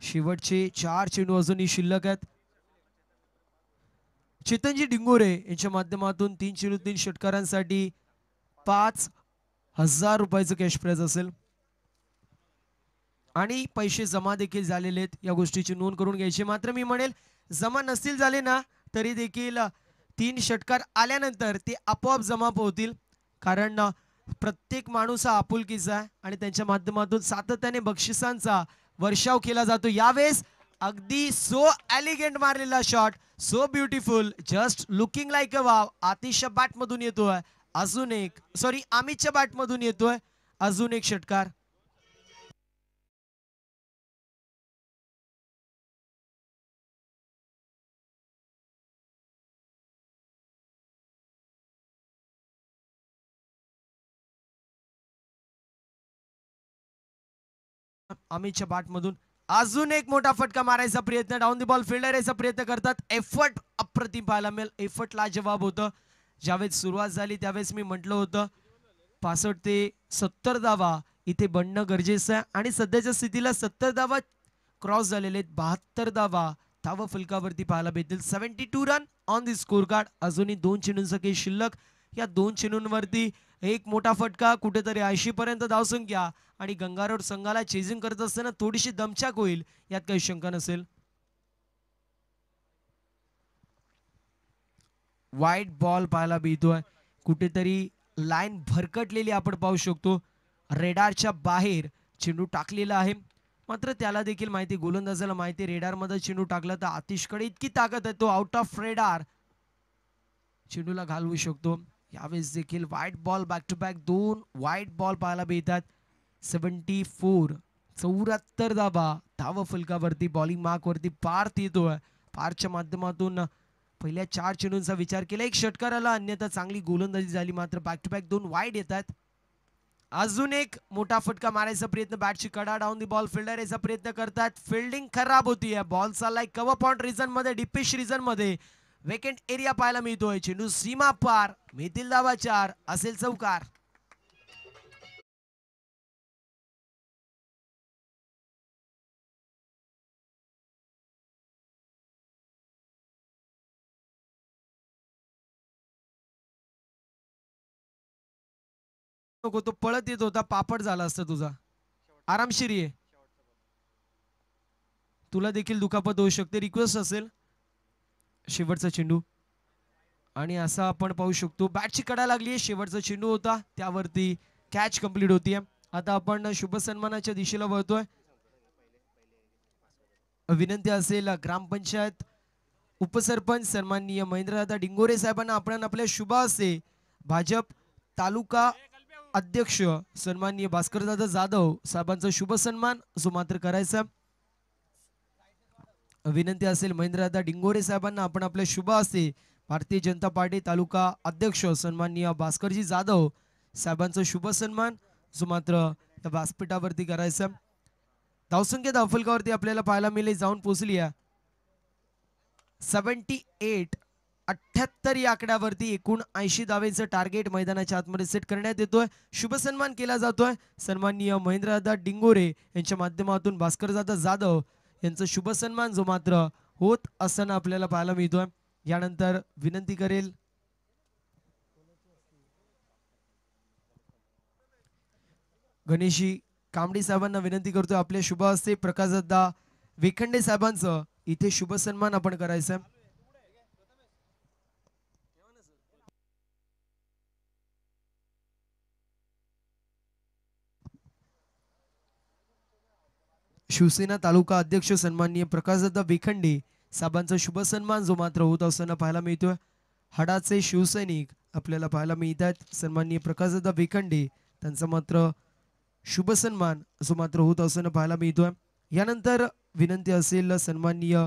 शेवटचे 4 चेंडू अजूनही शिल्लक आहेत. चेतनजी डिंगोरे यांच्या माध्यमातून 3 चेंडू 3 षटकारांसाठी 5,000 रुपयाचं कॅश प्राइज असेल आणि पैसे जमा देखील झालेले आहेत. या गोष्टीची नोंद करून घ्यायची. मात्र मी म्हणेल जमा नसतील झाले ना तरी देखील 3 षटकार आल्यानंतर ते आपोआप जमा होतील, कारण प्रत्येक माणूस हा आपुलकीचा आहे आणि त्यांच्या माध्यमातून सातत्याने बक्षिसांचा वर्षाव केला जातो. यावेळेस अगदी सो एलिगंट मारलेला shot, so beautiful, just looking like a wow. आतिशच्या बॅट मधून येतोय अजून एक, सॉरी अमितच्या बॅट मधून येतोय अजून एक षटकार. अमितच्या बॅट मधून अजून एक मोठा फटका मारायचा प्रयत्न, डाऊन द बॉल फिल्डर याचा प्रयत्न करतात. एफर्ट अप्रतिम पाहायला मिळेल. एफर्ट लाजवाब होतं. ज्यावेळेस सुरुवात झाली त्यावेळेस मी म्हटलं होतं 65 ते 70 धावा इथे बनणं गरजेचं आहे आणि सध्याच्या स्थितीला 70 धावा क्रॉस झालेले आहेत. 72 धावा धावा फलकावरती पाहायला भेटतील. 72 run on the score card. अजूनही 2 चेंडूंचा काही शिल्लक. या 2 चेंडूंवरती एक मोठा फटका, कुठेतरी 80 पर्यंत धावसंख्या आणि गंगारोड संघाला चेजिंग करत असताना थोडीशी दमछाक होईल यात काही शंका नसेल. वाईट बॉल पाहायला मिळतोय. कुठेतरी लाईन भरकटलेली आपण पाहू शकतो. रेडारच्या बाहेर चेंडू टाकलेला आहे. मात्र त्याला देखील माहिती, गोलंदाजाला माहिती, रेडार मध्ये चेंडू टाकला तर आतिशकडे इतकी ताकद आहे तो आउट ऑफ रेडार चेंडूला घालवू शकतो. यावेळेस देखील white ball, back to back 2 white ball पाहायला मिळतात. 74 धावा धाव फलकावरती बॉलिंग मार्क वरती पार्थ येतोय. पार्थच्या माध्यमातून पहिल्या 4 चेंडूंचा विचार केला, एक षटकार आला, अन्यथा चांगली गोलंदाजी झाली. मात्र बॅक टू बॅक 2 वाईड येतात. अजून एक मोठा फटका मारायचा प्रयत्न, बॅटची कडा, डाऊन दी बॉल फिल्डर याचा प्रयत्न करतात. फिल्डिंग खराब होतीये. बॉल चाललाय कव्हर पॉइंट रिजन मध्ये, डीपेस्ट रिजन मध्ये. वेकेंट एरिया पाहायला मिळतोय. चेंडू सीमा पार, मिळतील धावा 4, असेल चौकार. नको, तो पळत येत होता, पापड झाला असता तुझा. आरामशीर ये, तुला देखील दुखापत होऊ शकते. रिक्वेस्ट असेल. शेवटचा चेंडू आणि असा आपण पाहू शकतो बॅटची कडा लागली. शेवटचा चेंडू होता त्यावरती कॅच कंप्लीट होतीये. आता आपण शुभ सन्मानाच्या दिशेला वळतोय. विनंती असेल ग्रामपंचायत उपसरपंच सन्माननीय महेंद्रदादा डिंगोरे साहेबांना आपण आपल्या शुभ हस्ते भाजप तालुका अध्यक्ष सन्माननीय भास्करदादा जाधव साहेबांचा शुभ सन्मान जो मात्र करायचा. विनंती असेल महेंद्रदादा डिंगोरे साहेबांना आपण आपल्या शुभ हस्ते भारतीय जनता पार्टी तालुका अध्यक्ष सन्माननीय भास्करजी जाधव साहेबांचा शुभ सन्मान जो मात्र या व्यासपीठावरती करायचा. धावसंख्या धावफलकावरती आपल्याला पाहायला मिळेल जाऊन पोहोचली आहे 78 या आकड्यावरती. एकूण 80 धावेचं टार्गेट मैदानाच्या आतमध्ये सेट करण्यात येतोय. शुभ सन्मान केला जातोय सन्माननीय महेंद्रदादा डिंगोरे यांच्या माध्यमातून भास्करदादा जाधव यांचा शुभ सन्मान जो मात्र होत असताना आपल्याला पाहायला मिळतोय. यानंतर विनंती करेल गणेशी कांबडी साहेबांना विनंती करतोय आपल्या शुभ हस्ते प्रकाशदादा वेखंडे साहेबांचं इथे शुभ सन्मान आपण करायचं. शिवसेना तालुका अध्यक्ष सन्माननीय प्रकाशदादा वेखंडे साहेबांचा शुभ सन्मान जो मात्र होत असताना पाहायला मिळतोय. हडाचे शिवसैनिक आपल्याला पाहायला मिळतात सन्माननीय प्रकाशदादा वेखंडे त्यांचा मात्र शुभ सन्मान जो मात्र होत असताना पाहायला मिळतोय. यानंतर विनंती असेल सन्माननीय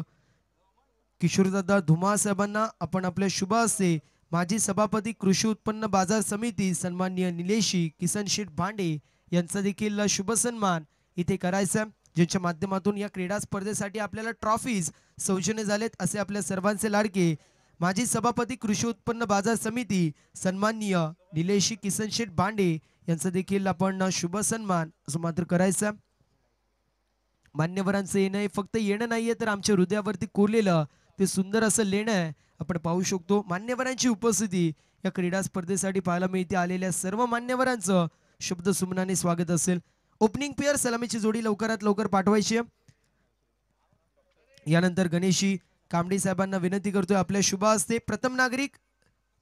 किशोरदादा धुमाळ साहेबांना आपण आपल्या शुभ हस्ते माजी सभापती कृषी उत्पन्न बाजार समिती सन्माननीय निलेशी किसन शेठ भांडे यांचा देखील शुभ सन्मान इथे करायचा, ज्यांच्या माध्यमातून या क्रीडा स्पर्धेसाठी आपल्याला ट्रॉफीज सौजन्य झालेत. असे आपल्या सर्वांचे लाडके माजी सभापती कृषी उत्पन्न बाजार समिती सन्माननीय निलेशी किसन शेठ भांडे यांचा देखील आपण शुभ सन्मान जो मात्र करायचा. मान्यवरांचं येणं हे फक्त येणं नाहीये तर आमच्या हृदयावरती कोरलेलं ते सुंदर असं लेणं आहे. आपण पाहू शकतो मान्यवरांची उपस्थिती या क्रीडा स्पर्धेसाठी पाहायला मिळते. आलेल्या सर्व मान्यवरांचं शब्द सुमनाने स्वागत असेल. ओपनिंग पेअर सलामीची जोडी लवकरात लवकर पाठवायची आहे. यानंतर गणेशी कामडी साहेबांना विनंती करतोय आपल्या शुभ हस्ते प्रथम नागरिक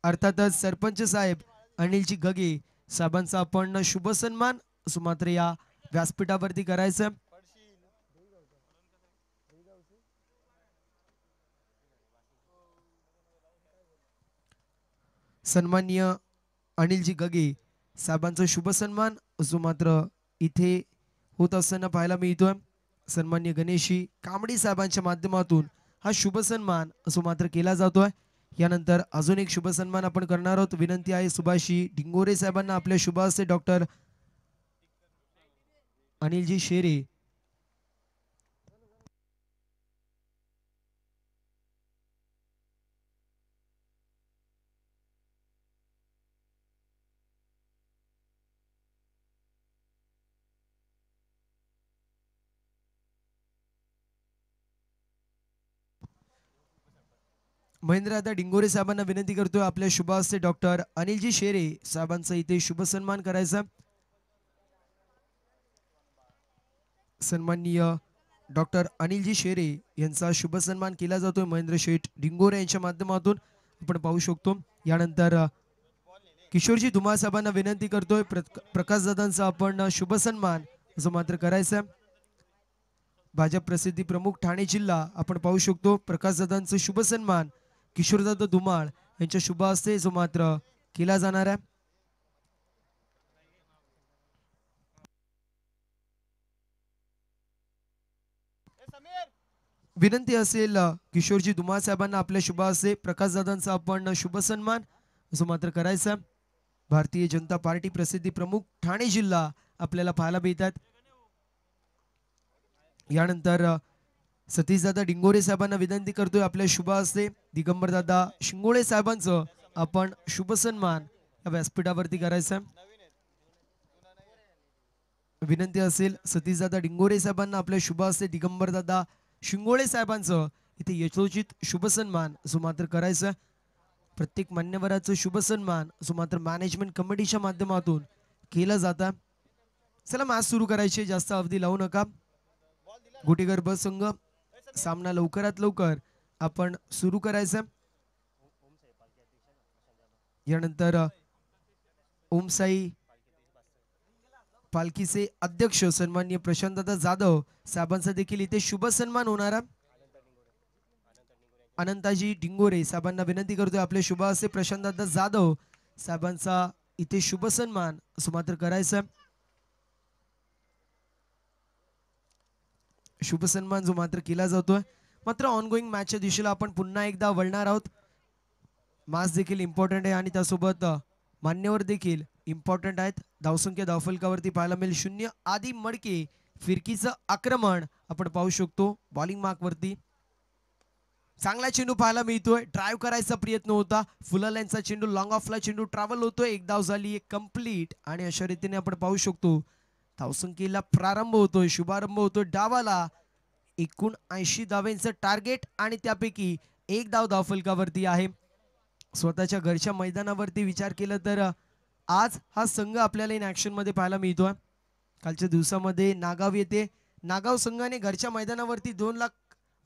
अर्थातच सरपंच साहेब अनिलजी गगे साहेबांचा आपण शुभ सन्मान सुमात्र या व्यासपीठावरती करायचं. सन्माननीय अनिलजी गगे साहेबांचा शुभ सन्मान जो मात्र इथे होत असताना पाहायला मिळतोय. सन्माननीय गणेशी कामडी साहेबांच्या माध्यमातून हा शुभ सन्मान असो मात्र केला जातोय. यानंतर अजून एक शुभ सन्मान आपण करणार आहोत. विनंती आहे सुभाषी डिंगोरे साहेबांना आपल्या शुभ हस्ते डॉक्टर अनिलजी शेरे महेंद्र आता डिंगोरे साहेबांना विनंती करतोय आपल्या शुभ हस्ते डॉक्टर अनिलजी शेरे साहेबांचा इथे शुभ सन्मान करायचा. सन्माननीय डॉक्टर अनिलजी शेरे यांचा शुभ सन्मान केला जातोय महेंद्र शेठ डिंगोरे यांच्या माध्यमातून आपण पाहू शकतो. यानंतर किशोरजी धुमाळ साहेबांना विनंती करतोय प्रकाश दादांचा आपण शुभ सन्मान असं मात्र करायचं. भाजप प्रसिद्धी प्रमुख ठाणे जिल्हा आपण पाहू शकतो प्रकाश दादांचं शुभ सन्मान किशोरदादा धुमाळ यांच्या शुभ हस्ते जो मात्र केला जाणार आहे. विनंती असेल किशोरजी धुमाळ साहेबांना आपल्या शुभ हस्ते प्रकाश दादांचा आपण शुभ सन्मान असं मात्र करायचं. भारतीय जनता पार्टी प्रसिद्धी प्रमुख ठाणे जिल्हा आपल्याला पाहायला मिळतात. यानंतर सतीशदादा डिंगोरे साहेबांना विनंती करतोय आपल्या शुभ हस्ते दिगंबरदादा शिंगोळे साहेबांचं आपण शुभ सन्मान या व्यासपीठावरती करायचं. विनंती असेल सतीशदादा डिंगोरे साहेबांना आपल्या शुभ हस्ते दिगंबरदादा शिंगोळे साहेबांचं इथे यथोचित शुभ सन्मान असं मात्र करायचं. प्रत्येक मान्यवराचं शुभ सन्मान असं मात्र मॅनेजमेंट कमिटीच्या माध्यमातून केलं जातं. चला मॅच सुरू करायची जास्त अवधी लावू नका. गोटीगर ब संघ सामना लवकरात लवकर आपण सुरू करायचं. यानंतर ओमसाई पालखीचे अध्यक्ष सन्माननीय प्रशांतदादा जाधव साहेबांचा देखील इथे शुभ सन्मान होणार आहे. अनंताजी डिंगोरे साहेबांना विनंती करतोय आपले शुभ हस्ते प्रशांतदादा जाधव साहेबांचा इथे शुभ सन्मान असं मात्र करायचं. शुभ सन्मान जो मात्र केला जातोय. मात्र ऑनगोईंग मॅचच्या दिशेला आपण पुन्हा एकदा वळणार आहोत. मॅच देखील इम्पॉर्टंट आहे आणि त्यासोबत मान्यवर देखील इम्पॉर्टंट आहेत. धावसंख्या धावफलकावरती पाहायला मिळेल 0 आदी मडके फिरकीचं आक्रमण आपण पाहू शकतो. बॉलिंग मार्क वरती चांगला चेंडू पाहायला मिळतोय. ड्राईव्ह करायचा प्रयत्न होता. फुल लाईनचा चेंडू लॉंग ऑफला चेंडू ट्रॅव्हल होतोय. एक धाव झाली कंप्लीट आणि अशा रीतीने आपण पाहू शकतो धावसंख्येला प्रारंभ होतोय शुभारंभ होतोय डावाला. 79 धावांचं टार्गेट आणि त्यापैकी एक धाव धावफलकावरती आहे. स्वतःच्या घरच्या मैदानावरती विचार केला तर आज हा संघ आपल्याला इन ऍक्शन मध्ये पाहायला मिळतोय. कालच्या दिवसामध्ये नागाव येथे नागाव संघाने घरच्या मैदानावरती 2 लाख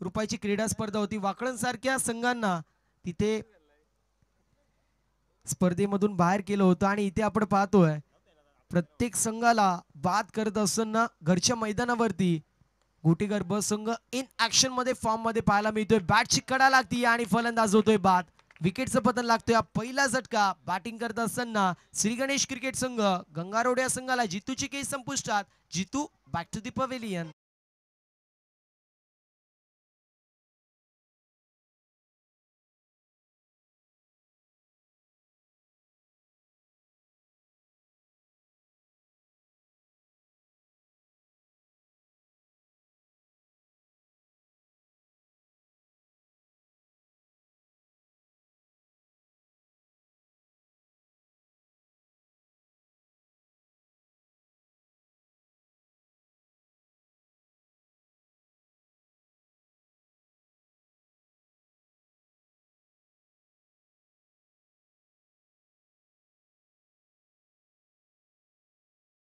रुपयाची क्रीडा स्पर्धा होती. वाकळण सारख्या संघांना तिथे स्पर्धेमधून बाहेर केलं होतं आणि इथे आपण पाहतोय प्रत्येक संघाला बाद करत असताना घरच्या मैदानावरती गोटीगर ब संघ इन ऍक्शन मध्ये फॉर्म मध्ये पाहायला मिळतोय. बॅटची कडा लागती आणि फलंदाज होतोय बाद. विकेटचं पतन लागतोय. पहिला झटका बॅटिंग करत असताना श्री गणेश क्रिकेट संघ गंगारोड या संघाला जितूची केस संपुष्टात. Jitu back to the pavilion.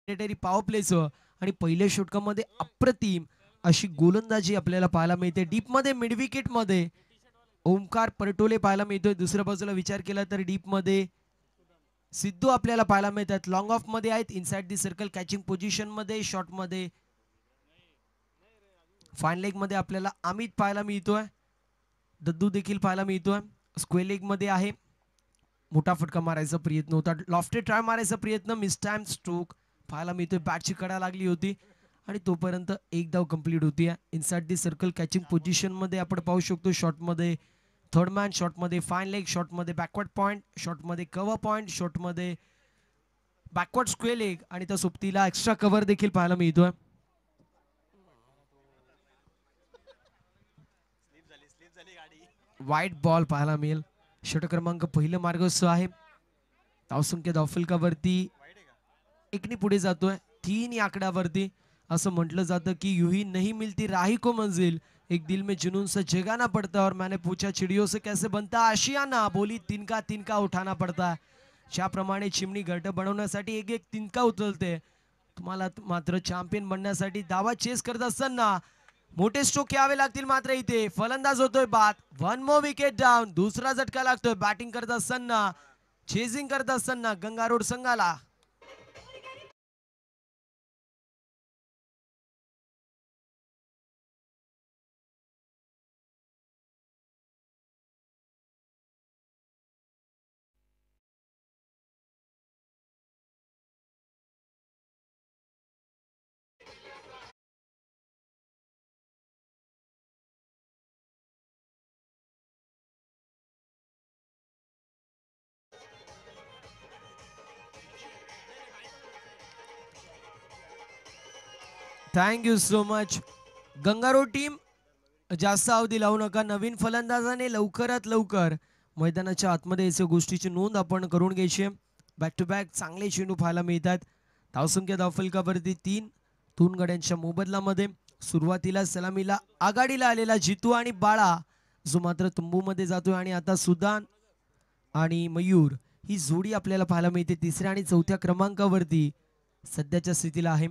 Power प्लेचं आणि पहिल्या षटकामध्ये अप्रतिम अशी गोलंदाजी आपल्याला पाहायला मिळते. डीप मध्ये मिड विकेट मध्ये ओमकार परटोले पाहायला मिळतोय. दुसऱ्या बाजूला विचार केला तर डीप मध्ये सिद्धू आपल्याला पाहायला मिळतात. लॉंग ऑफ मध्ये आहेत. Inside the circle catching position मध्ये, शॉट मध्ये, फाईन लेग मध्ये आपल्याला अमित पाहायला मिळतोय. दद्दू देखील पाहायला मिळतोय. स्क्वेअर लेग मध्ये आहे. मोठा फटका मारायचा प्रयत्न होता. लॉफ्टेड ट्राय मारायचा प्रयत्न, मिस टाइम स्ट्रोक पाहायला मिळतोय. बॅटची कडा लागली होती आणि तोपर्यंत एक धाव कंप्लीट होती. Inside the circle catching position मध्ये आपण पाहू शकतो. शॉट मध्ये थर्ड मॅन, शॉट मध्ये फाईन लेग, शॉट मध्ये बॅकवर्ड पॉइंट, शॉट मध्ये कव्हर पॉइंट, शॉट मध्ये बॅकवर्ड स्क्वेअर लेग आणि त्या सोबतीला एक्स्ट्रा कव्हर देखील पाहायला मिळतोय. वाईट बॉल पाहायला मिळेल. षटक क्रमांक पहिलं मार्गस्थ आहे. धावसंख्या धावफलकावरती एकनी पुढे जातोय 3 या आकड्यावरती. असं म्हटलं जातं की यूही नहीं मिलती राही को मंजिल, एक दिल में जुनून से जगाना पड़ता और मैंने पूछा चिड़ियों से कैसे बनता आशियाना, बोली तिनका तिनका उठाना पड़ता. ज्याप्रमाणे चिमणी घरट बनवण्यासाठी एक एक तिनका उचलते, तुम्हाला मात्र चॅम्पियन बनण्यासाठी दावा चेस करत असताना मोठे स्ट्रोक घ्यावे लागतील. मात्र इथे फलंदाज होतोय बाद. 1 मोर विकेट डाऊन. दुसरा झटका लागतोय बॅटिंग करत असताना, चेजिंग करत असताना गंगारोड संघाला. Thank you so much. Gangarod team जास्त अवधी लावू नका. नवीन फलंदाजाने लवकरात लवकर मैदानाच्या आतमध्ये याच्या गोष्टीची नोंद आपण करून घ्यायची. बॅक टू बॅक चांगले चेंडू पाहायला मिळतात. धावसंख्या धावफलकावरती 3 गड्यांच्या मोबदल्यामध्ये सुरुवातीला सलामीला आघाडीला आलेला जितू आणि बाळा जो मात्र तंबूमध्ये जातोय आणि आता सुदान आणि मयूर ही जोडी आपल्याला पाहायला मिळते. तिसऱ्या आणि चौथ्या क्रमांकावरती सध्याच्या स्थितीला आहे.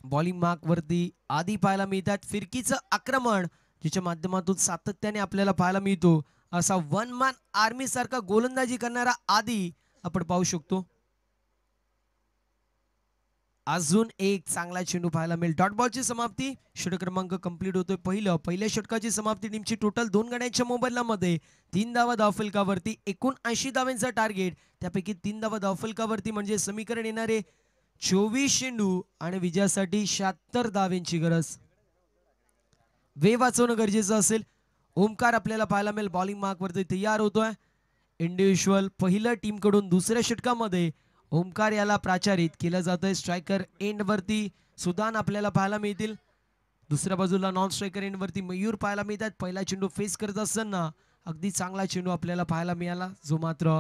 बॉलिंग मार्क वरती आधी पाहायला मिळतात. फिरकीचं आक्रमण जिच्या माध्यमातून सातत्याने आपल्याला पाहायला मिळतो. असा 1 मॅन आर्मी सारखा गोलंदाजी करणारा आधी आपण पाहू शकतो. अजून एक चांगला चेंडू पाहायला मिळेल. डॉट बॉलची समाप्ती. षटक क्रमांक कंप्लीट होतोय. पहिल्या षटकाची समाप्ती. टीमची टोटल 2 गड्यांच्या मोबदल्यामध्ये 3 धावा धावफलकावरती. एकूण 80 धावांचा टार्गेट, त्यापैकी 3 धावा धावफलकावरती म्हणजे समीकरण येणारे 24 चेंडू आणि विजयासाठी 76 धावांची गरज. वेळ वाचवणं गरजेचं असेल. ओमकार आपल्याला पाहायला मिळेल बॉलिंग मार्क वरती तयार होतोय. इंडिव्हिज्युअल पहिलं टीम कडून दुसऱ्या षटकामध्ये ओमकार याला प्राचारित केलं जातंय. स्ट्रायकर एंड वरती सुदान आपल्याला पाहायला मिळतील. दुसऱ्या बाजूला नॉन स्ट्रायकर एंड वरती मयूर पाहायला मिळतात. पहिला चेंडू फेस करत असताना अगदी चांगला चेंडू आपल्याला पाहायला मिळाला, जो मात्र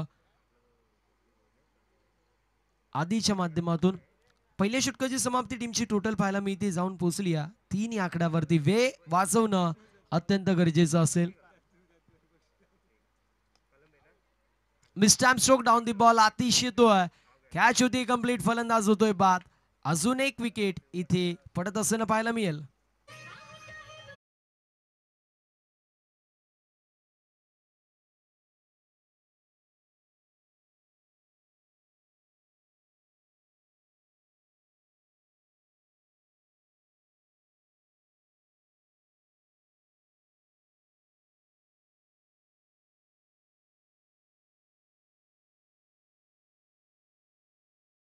आधीच्या माध्यमातून पहिल्या षटकाची समाप्ती. टीमची टोटल पाहायला मिळते जाऊन पोहोचली 3 या आकड्यावरती. वेळ वाचवणं अत्यंत गरजेचं असेल. Mistimed stroke down the ball Atish येतोय. कॅच होती कंप्लीट. फलंदाज होतोय बाद. अजून एक विकेट इथे पडत असताना पाहायला मिळेल.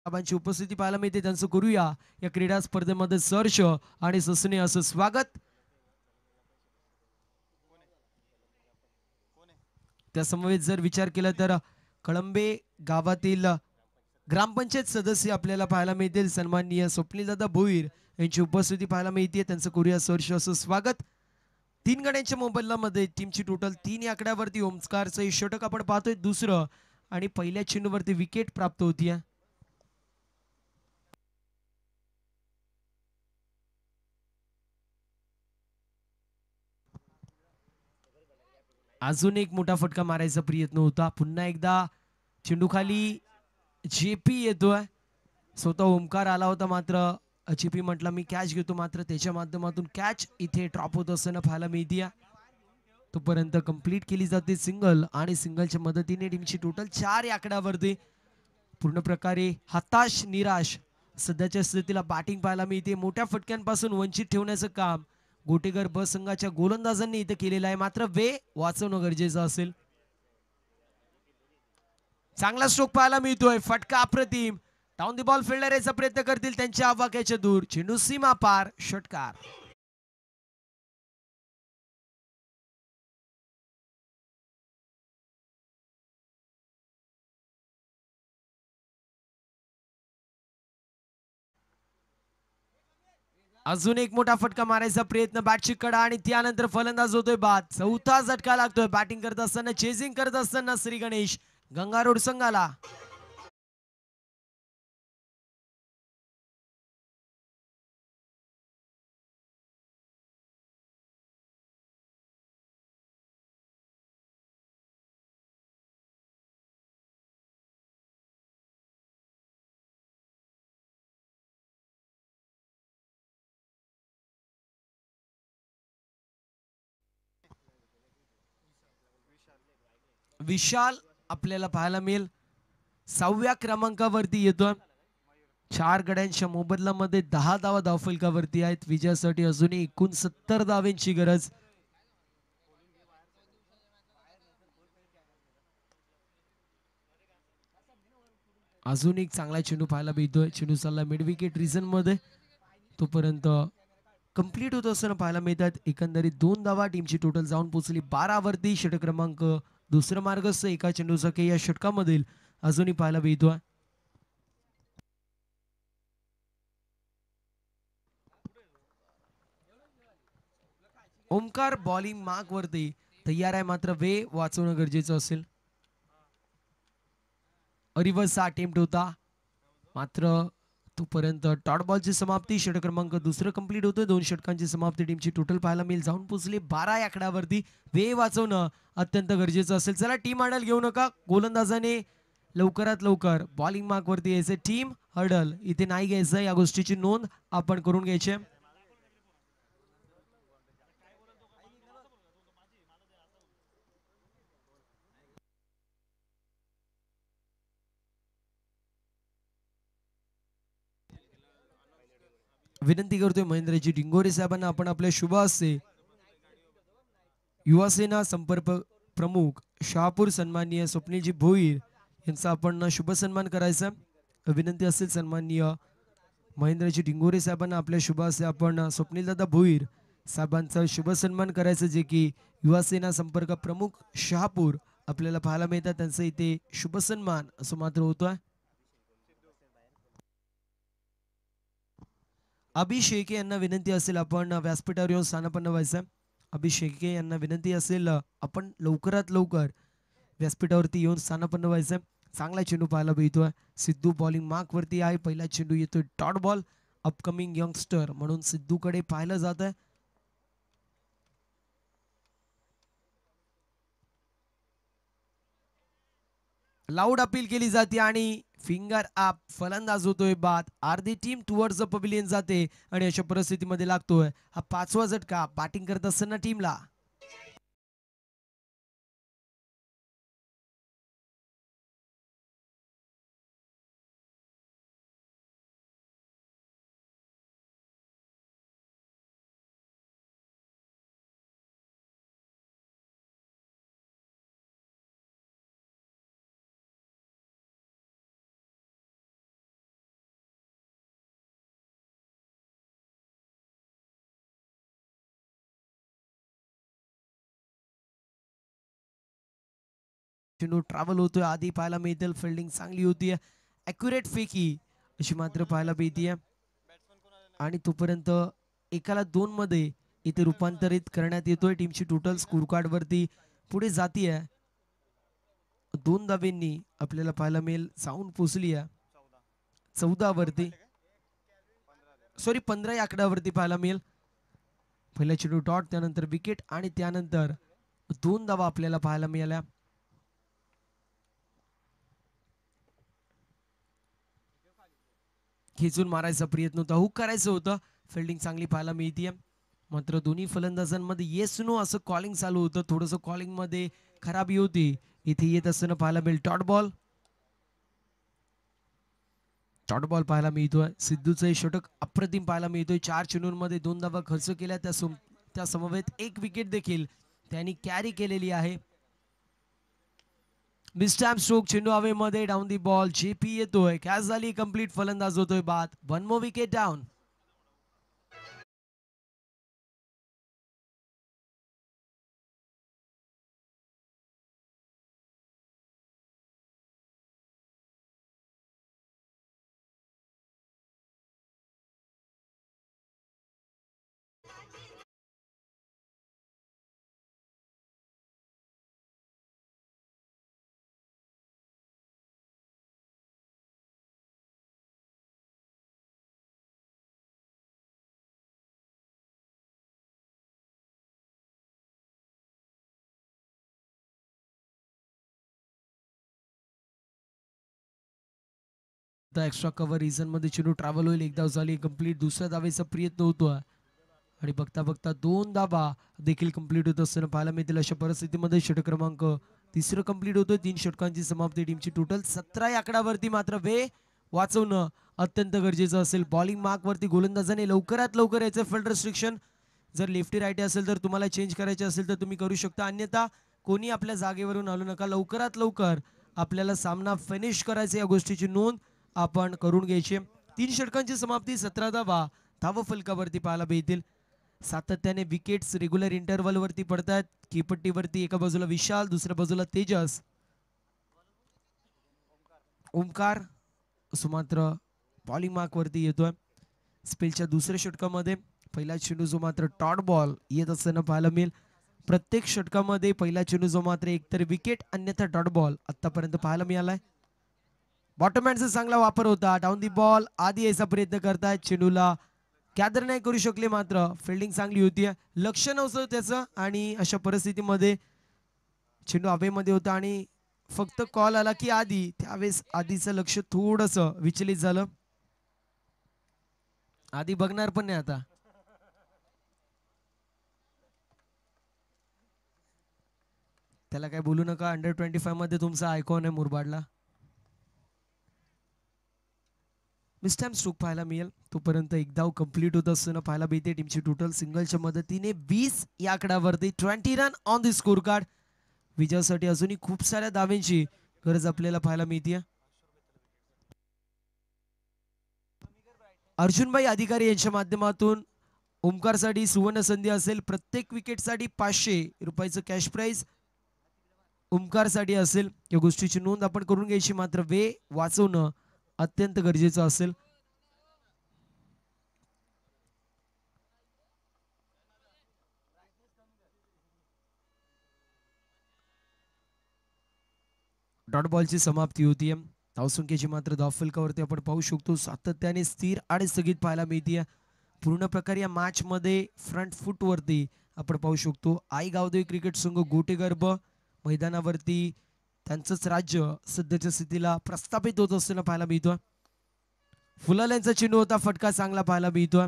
बाबांची उपस्थिती पाहायला मिळते. त्यांचं करूया या क्रीडा स्पर्धेमध्ये सर्ष आणि ससने असं स्वागत. त्या समवेत जर विचार केला तर कळंबे गावातील ग्रामपंचायत सदस्य आपल्याला पाहायला मिळतील. सन्माननीय स्वप्नीलदादा भोईर यांची उपस्थिती पाहायला मिळते. त्यांचं करूया सर्ष असं स्वागत. 3 गड्यांच्या मोबदल्यामध्ये टीमची टोटल 3 या आकड्यावरती ओमकारचं षटक आपण पाहतोय. दुसरं आणि पहिल्या चेंडूवरती विकेट प्राप्त होती. अजून एक मोठा फटका मारायचा प्रयत्न होता. पुन्हा एकदा चेंडू खाली जेपी येतोय. स्वतः ओमकार आला होता, मात्र जेपी म्हटला मी कॅच घेतो, मात्र त्याच्या माध्यमातून कॅच इथे ड्रॉप होत असताना पाहायला मिळते. तोपर्यंत कंप्लीट केली जाते सिंगल आणि सिंगलच्या मदतीने टीमची टोटल 4 या आकड्यावरती पूर्ण प्रकारे हताश निराश सध्याच्या स्थितीला बॅटिंग पाहायला मिळते. मोठ्या फटक्यांपासून वंचित ठेवण्याचं काम गोटेकर ब संघाच्या गोलंदाजांनी इथे केलेलं आहे, मात्र वे वाचवणं गरजेचं असेल. चांगला स्ट्रोक पाहायला मिळतोय, फटका अप्रतिम. डाऊन दी बॉल फिल्डर याचा प्रयत्न करतील त्यांच्या आवाक्याच्या दूर, चेंडू सीमा पार, षटकार. अजून एक मोठा फटका मारायचा प्रयत्न, बॅटची कडा आणि त्यानंतर फलंदाज होतोय बाद. चौथा झटका लागतोय बॅटिंग करत असताना, चेजिंग करत असताना श्री गणेश गंगारोड संघाला. विशाल आपल्याला पाहायला मिळेल 6व्या क्रमांकावरती येतोय. 4 गड्यांच्या मोबदल्यामध्ये 10 धावा धावफलकावरती आहेत. विजयासाठी अजूनही 69 धावांची गरज. अजून एक चांगला चेंडू पाहायला मिळतोय, चेंडू चालला मिड विकेट रिझन मध्ये, तोपर्यंत कंप्लीट होत असताना पाहायला मिळतात. एकंदरीत 2 धावा टीमची टोटल जाऊन पोहोचली 12 वरती. षटक क्रमांक दुसरं मार्गस्थ एका चेंडूचा के या षटकामधील अजूनही पाहायला मिळतोय. ओमकार बॉलिंग मार्क वरती तयार आहे, मात्र वे वाचवणं गरजेचं असेल. रिव्हर्सचा अटेम्प्ट होता, मात्र तोपर्यंत डॉट बॉलची समाप्ती. षटक क्रमांक दुसरं कंप्लीट होतं. 2 षटकांची समाप्ती टीमची टोटल पाहायला मिळेल. जाऊन पोहोचली 12 या आकड्यावरती. वे वाचवणं अत्यंत गरजेचं असेल. चला टीम हडल घेऊ नका, गोलंदाजाने लवकरात लवकर बॉलिंग मार्क वरती यायचं. टीम हडल इथे नाही घ्यायचं, या गोष्टीची नोंद आपण करून घ्यायची. विनंती करतोय महेंद्रजी डिंगोरे साहेबांना, आपण आपल्या शुभ हस्ते युवासेना संपर्क प्रमुख शहापूर सन्माननीय स्वप्नीलजी भोईर यांचा आपण शुभ सन्मान करायचा. विनंती असेल सन्माननीय महेंद्रजी डिंगोरे साहेबांना आपल्या शुभ हस्ते आपण स्वप्नीलदादा भोईर साहेबांचा शुभ सन्मान करायचं, जे की युवासेना संपर्क प्रमुख शहापूर आपल्याला पाहायला मिळतात. त्यांचं इथे शुभ सन्मान असं मात्र होतोय. अभिषेक यांना विनंती असेल आपण व्यासपीठावर येऊन स्थानापन्न व्हायचं. अभिषेक यांना विनंती असेल आपण लवकरात लवकर व्यासपीठावरती येऊन स्थानापन्न व्हायचं. चांगला चेंडू पाहायला मिळतोय, सिद्धू बॉलिंग मार्क वरती आहे. पहिला चेंडू येतोय डॉट बॉल. अपकमिंग यंगस्टर म्हणून सिद्धूकडे पाहिलं जात आहे. लाऊड अपील केली जाते आणि फिंगर अप, फलंदाज होतोय बाद. अर्धी टीम टुवर्ड्स द पवेलियन जाते आणि अशा परिस्थितीमध्ये लागतोय हा 5वा झटका बॅटिंग करत असताना टीमला. चेंडू ट्रॅव्हल होतोय, आधी पाहायला मिळतील. फिल्डिंग चांगली होती, अॅक्युरेट फेकी अशी मात्र पाहायला मिळते. आणि तोपर्यंत एकाला 2 मध्ये इथे रूपांतरित करण्यात येतोय. टीमची टोटल स्कोर कार्ड वरती पुढे जातीये 2 धावेंनी आपल्याला पाहायला मिळेल. जाऊन पोचली आहे 14 वरती, सॉरी 15 या आकड्यावरती पाहायला मिळेल. पहिला चेंडू डॉट, त्यानंतर विकेट आणि त्यानंतर 2 धावा आपल्याला पाहायला मिळाल्या. खेचून मारायचा प्रयत्न होता, हुक करायचं होतं. फिल्डिंग चांगली पाहायला मिळते. मात्र दोन्ही फलंदाजांमध्ये येस नो असं कॉलिंग चालू होतं. थोडंसं कॉलिंग मध्ये खराबी होती. इथे येत असताना पाहायला मिळेल डॉट बॉल. डॉट बॉल पाहायला मिळतोय. सिद्धूचं हे षटक अप्रतिम पाहायला मिळतोय. 4 चेंडूंमध्ये 2 धावा खर्च केल्या. त्या समवेत 1 विकेट देखील त्यांनी कॅरी केलेली आहे. मिस्टॅम स्ट्रोक, चेंडू हवेमध्ये, डाऊन दी बॉल. जेपी येतोय, कॅच झाली कंप्लीट, फलंदाज होतोय बाद. 1 more wicket down. Extra cover reason मध्ये चेंडू ट्रॅव्हल होईल. एक धाव झाली कंप्लीट. दुसऱ्या धावेचा प्रयत्न होतोय आणि बघता बघता 2 धावा देखील कंप्लीट होत असताना पाहायला मिळतील. अशा परिस्थितीमध्ये षटक क्रमांक 3 कंप्लीट होतोय. 3 षटकांची समाप्ती. टीमची टोटल 17 या आकड्यावरती. मात्र वे वाचवणं अत्यंत गरजेचं असेल. बॉलिंग मार्क वरती गोलंदाजाने लवकरात लवकर याचं फील्ड रिस्ट्रिक्शन जर लेफ्टी राईटी असेल तर तुम्हाला चेंज करायचे असेल तर तुम्ही करू शकता, अन्यथा कोणी आपल्या जागेवरून हलू नका. लवकरात लवकर आपल्याला सामना फिनिश करायचा, या गोष्टीची नोंद आपण करून घ्यायची. 3 षटकांची समाप्ती, 17 धावा धाव फलकावरती पाहायला मिळतील. सातत्याने विकेट्स रेग्युलर इंटरव्हल वरती पडतात. केपट्टीवरती एका बाजूला विशाल, दुसऱ्या बाजूला तेजस, ओमकार सुमात्र बॉलिंग मार्क वरती येतोय. स्पेलच्या दुसऱ्या षटकामध्ये पहिला चेंडू जो मात्र टॉट बॉल येत असताना पाहायला मिळेल. प्रत्येक षटकामध्ये पहिला चेंडू जो मात्र एकतर विकेट अन्यथा डॉट बॉल आतापर्यंत पाहायला मिळालाय. बॉटमहॅनचा चांगला वापर होता. डाऊन दी बॉल आधी यायचा प्रयत्न करतायत. चेंडूला कॅदर नाही करू शकले, मात्र फिल्डिंग चांगली होती. लक्ष नव्हतं त्याचं आणि अशा परिस्थितीमध्ये चेंडू हवेमध्ये होता आणि फक्त कॉल आला की आधी, त्यावेळेस आधीचं लक्ष थोडंसं विचलित झालं. आधी बघणार पण नाही आता. त्याला काय बोलू नका. अंडर-25 मध्ये तुमचा आयकॉन आहे मुरबाडला. मिस्टॅम स्ट्रोक पाहायला मिळेल. तोपर्यंत एक धाव कंप्लीट होत असताना पाहायला मिळते. टीमची टोटल सिंगलच्या मदतीने 20 या आकड्यावरती. 20 run on the score card. विजयासाठी अजूनही खूप साऱ्या धावांची गरज आपल्याला पाहायला मिळते. अर्जुनभाई अधिकारी यांच्या माध्यमातून ओमकारसाठी सुवर्ण संधी असेल. प्रत्येक विकेटसाठी 500 रुपयाचं कॅश प्राइज ओमकारसाठी असेल. या गोष्टीची नोंद आपण करून घ्यायची. मात्र वे वाचवणं अत्यंत गरजेचं असेल. डॉट बॉलची समाप्ती होतीये. धावसंख्येची मात्र धावफलकावरती आपण पाहू शकतो सातत्याने स्थिर आणि स्थगित पाहायला मिळते. पूर्ण प्रकारे या मॅच मध्ये फ्रंट फूट वरती आपण पाहू शकतो आई गावदेवी क्रिकेट संघ गोटेगर्भ मैदानावरती त्यांचंच राज्य सध्याच्या स्थितीला प्रस्थापित होत असताना पाहायला मिळतोय. फुलाल्यांचा चेंडू होता, फटका चांगला पाहायला मिळतोय.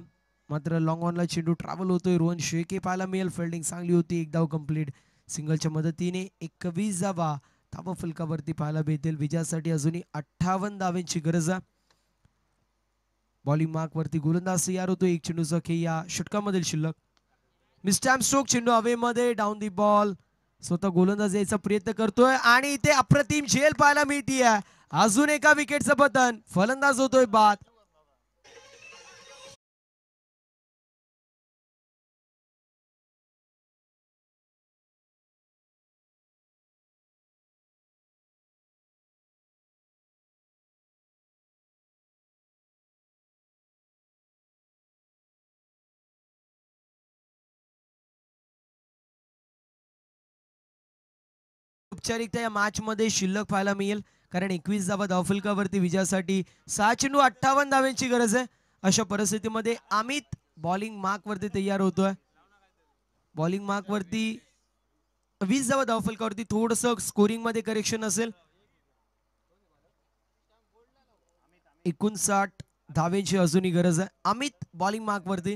मात्र लॉंग ऑनला चेंडू ट्रॅव्हल होतोय. रोहन शेळके पाहायला मिळेल. फिल्डिंग चांगली होती. एक धाव कंप्लीट. सिंगलच्या मदतीने 21 धावा धाव फलकावरती पाहायला मिळतील. विजयासाठी अजूनही 58 धावांची गरज आहे. बॉलिंग मार्क वरती गोलंदाज तयार होतो. एक चेंडूचा खेळ या षटकामधील शिल्लक. मिस्टॅम स्ट्रोक, चेंडू हवेमध्ये, डाऊन दी बॉल. स्वतः गोलंदाज यायचा प्रयत्न करतोय आणि इथे अप्रतिम झेल पाहायला मिळतीये. अजून एका विकेटचं पतन, फलंदाज होतोय बाद. औपचारिकता या मॅच मध्ये शिल्लक पाहायला मिळेल, कारण 21 धावा धावफलकावरती विजयासाठी 6 चेंडू 58 धावांची गरज आहे. अशा परिस्थितीमध्ये अमित बॉलिंग मार्क वरती तयार होतोय. बॉलिंग मार्क वरती 20 धावा धावफलकावरती. थोडस स्कोरिंग मध्ये करेक्शन असेल. 59 धावेंची अजूनही गरज आहे. अमित बॉलिंग मार्क वरती,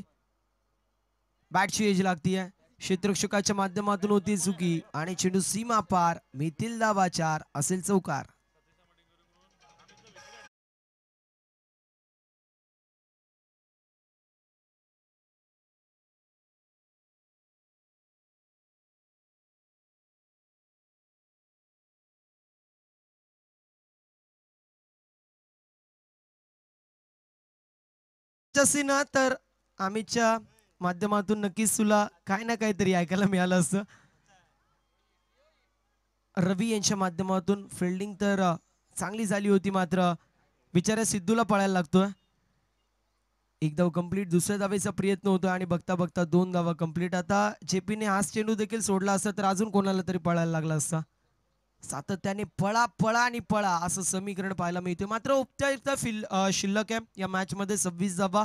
बॅटची एज लागतीये. क्षेत्ररक्षकाच्या माध्यमातून होती चुकी आणि चेंडू सीमा पार. मितील धावा 4 असेल चौकार. ना तर अमितच्या माध्यमातून नक्कीच तुला काय ना काहीतरी ऐकायला मिळालं असतं. रवी यांच्या माध्यमातून फिल्डिंग तर चांगली झाली होती, मात्र बिचाऱ्या सिद्धूला पळायला लागतोय. एक धाव कंप्लीट. दुसऱ्या धावेचा प्रयत्न होतो आणि बघता बघता 2 धावा कंप्लीट. आता जेपीने हाच चेंडू देखील सोडला असता तर अजून कोणाला तरी पळायला लागला असता. सातत्याने पळा पळा आणि पळा असं समीकरण पाहायला मिळते. मात्र उपचारिकता शिल्लक आहे या मॅच मध्ये. 26 धावा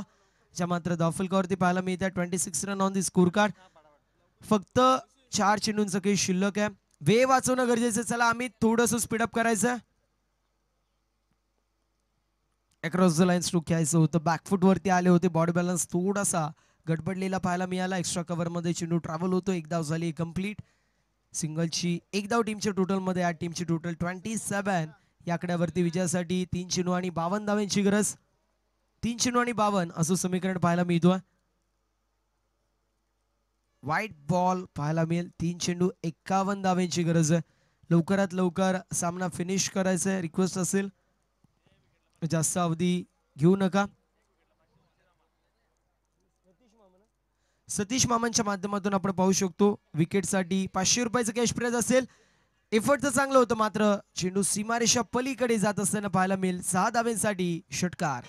ज्या मात्र धावफलकावरती पाहायला मिळतात. 26 run on the score card. फक्त 4 चेंडूंचं काही शिल्लक आहे. वेळ वाचवणं गरजेचं. चला आम्ही थोडंसं स्पीडअप करायचं. अक्रॉस द लाईन स्ट्रोक घ्यायचं होतं. बॅकफुट वरती आले होते. बॉडी बॅलन्स थोडासा गडबडलेला पाहायला मिळाला. एक्स्ट्रा कव्हर मध्ये चेंडू ट्रॅव्हल होतो. एक धाव झाली कंप्लीट. सिंगलची एक धाव टीमच्या टोटल मध्ये. आज टीमची टोटल 27. या आकड्यावरती विजयासाठी 3 चेंडू आणि 52 धावांची गरज. 3 चेंडू आणि 52 असं समीकरण पाहायला मिळतोय. व्हाईट बॉल पाहायला मिळेल. 3 चेंडू 51 धावांची गरज आहे. लवकरात लवकर सामना फिनिश करायचा आहे. रिक्वेस्ट असेल जास्त अवधी घेऊ नका. सतीश मामांच्या माध्यमातून आपण पाहू शकतो विकेटसाठी 500 रुपयाचं कॅश प्राइज असेल. एफर्ट तर चांगलं होतं, मात्र चेंडू सीमारेषा पलीकडे जात असताना पाहायला मिळेल. 6 धावांसाठी षटकार.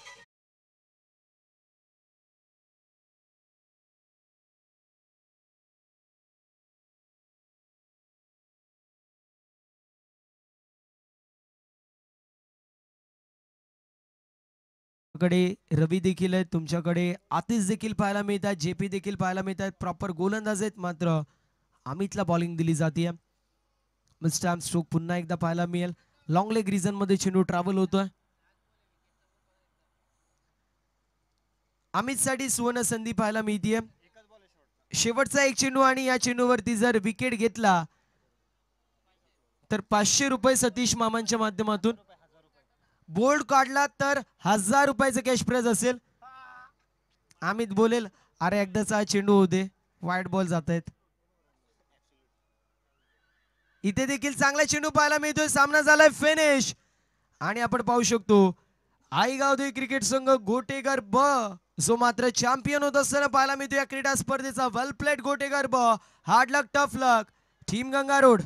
कडे रवी देखील आहेत. तुमच्याकडे आतिश देखील पाहायला मिळतात. जेपी देखील पाहायला मिळतात. प्रॉपर गोलंदाज आहेत, मात्र अमितला बॉलिंग दिली जाते. मिस्टॅम स्ट्रोक पुन्हा एकदा पाहायला मिळेल. लॉंग लेग रिजन मध्ये चेंडू ट्रॅव्हल होतोय. अमित साठी सुवर्ण संधी पाहायला मिळतीये. शेवटचा एक चेंडू आणि या चेंडूवरती जर विकेट घेतला तर 500 रुपये सतीश मामांच्या माध्यमातून. बोल्ड काढला तर 1000 रुपयाचं कॅश प्राइज असेल. अमित बोलेल अरे एकदाचा चेंडू होते. वाईट बॉल जात आहेत. इथे देखील चांगला चेंडू पाहायला मिळतोय. सामना झालाय फिनिश आणि आपण पाहू शकतो आईगावदेवी क्रिकेट संघ गोटेगार ब जो मात्र चॅम्पियन होत असताना पाहायला मिळतो या क्रीडा स्पर्धेचा. वेल प्लेड गोटेगार ब. हार्ड लक टफ लक टीम गंगारोड.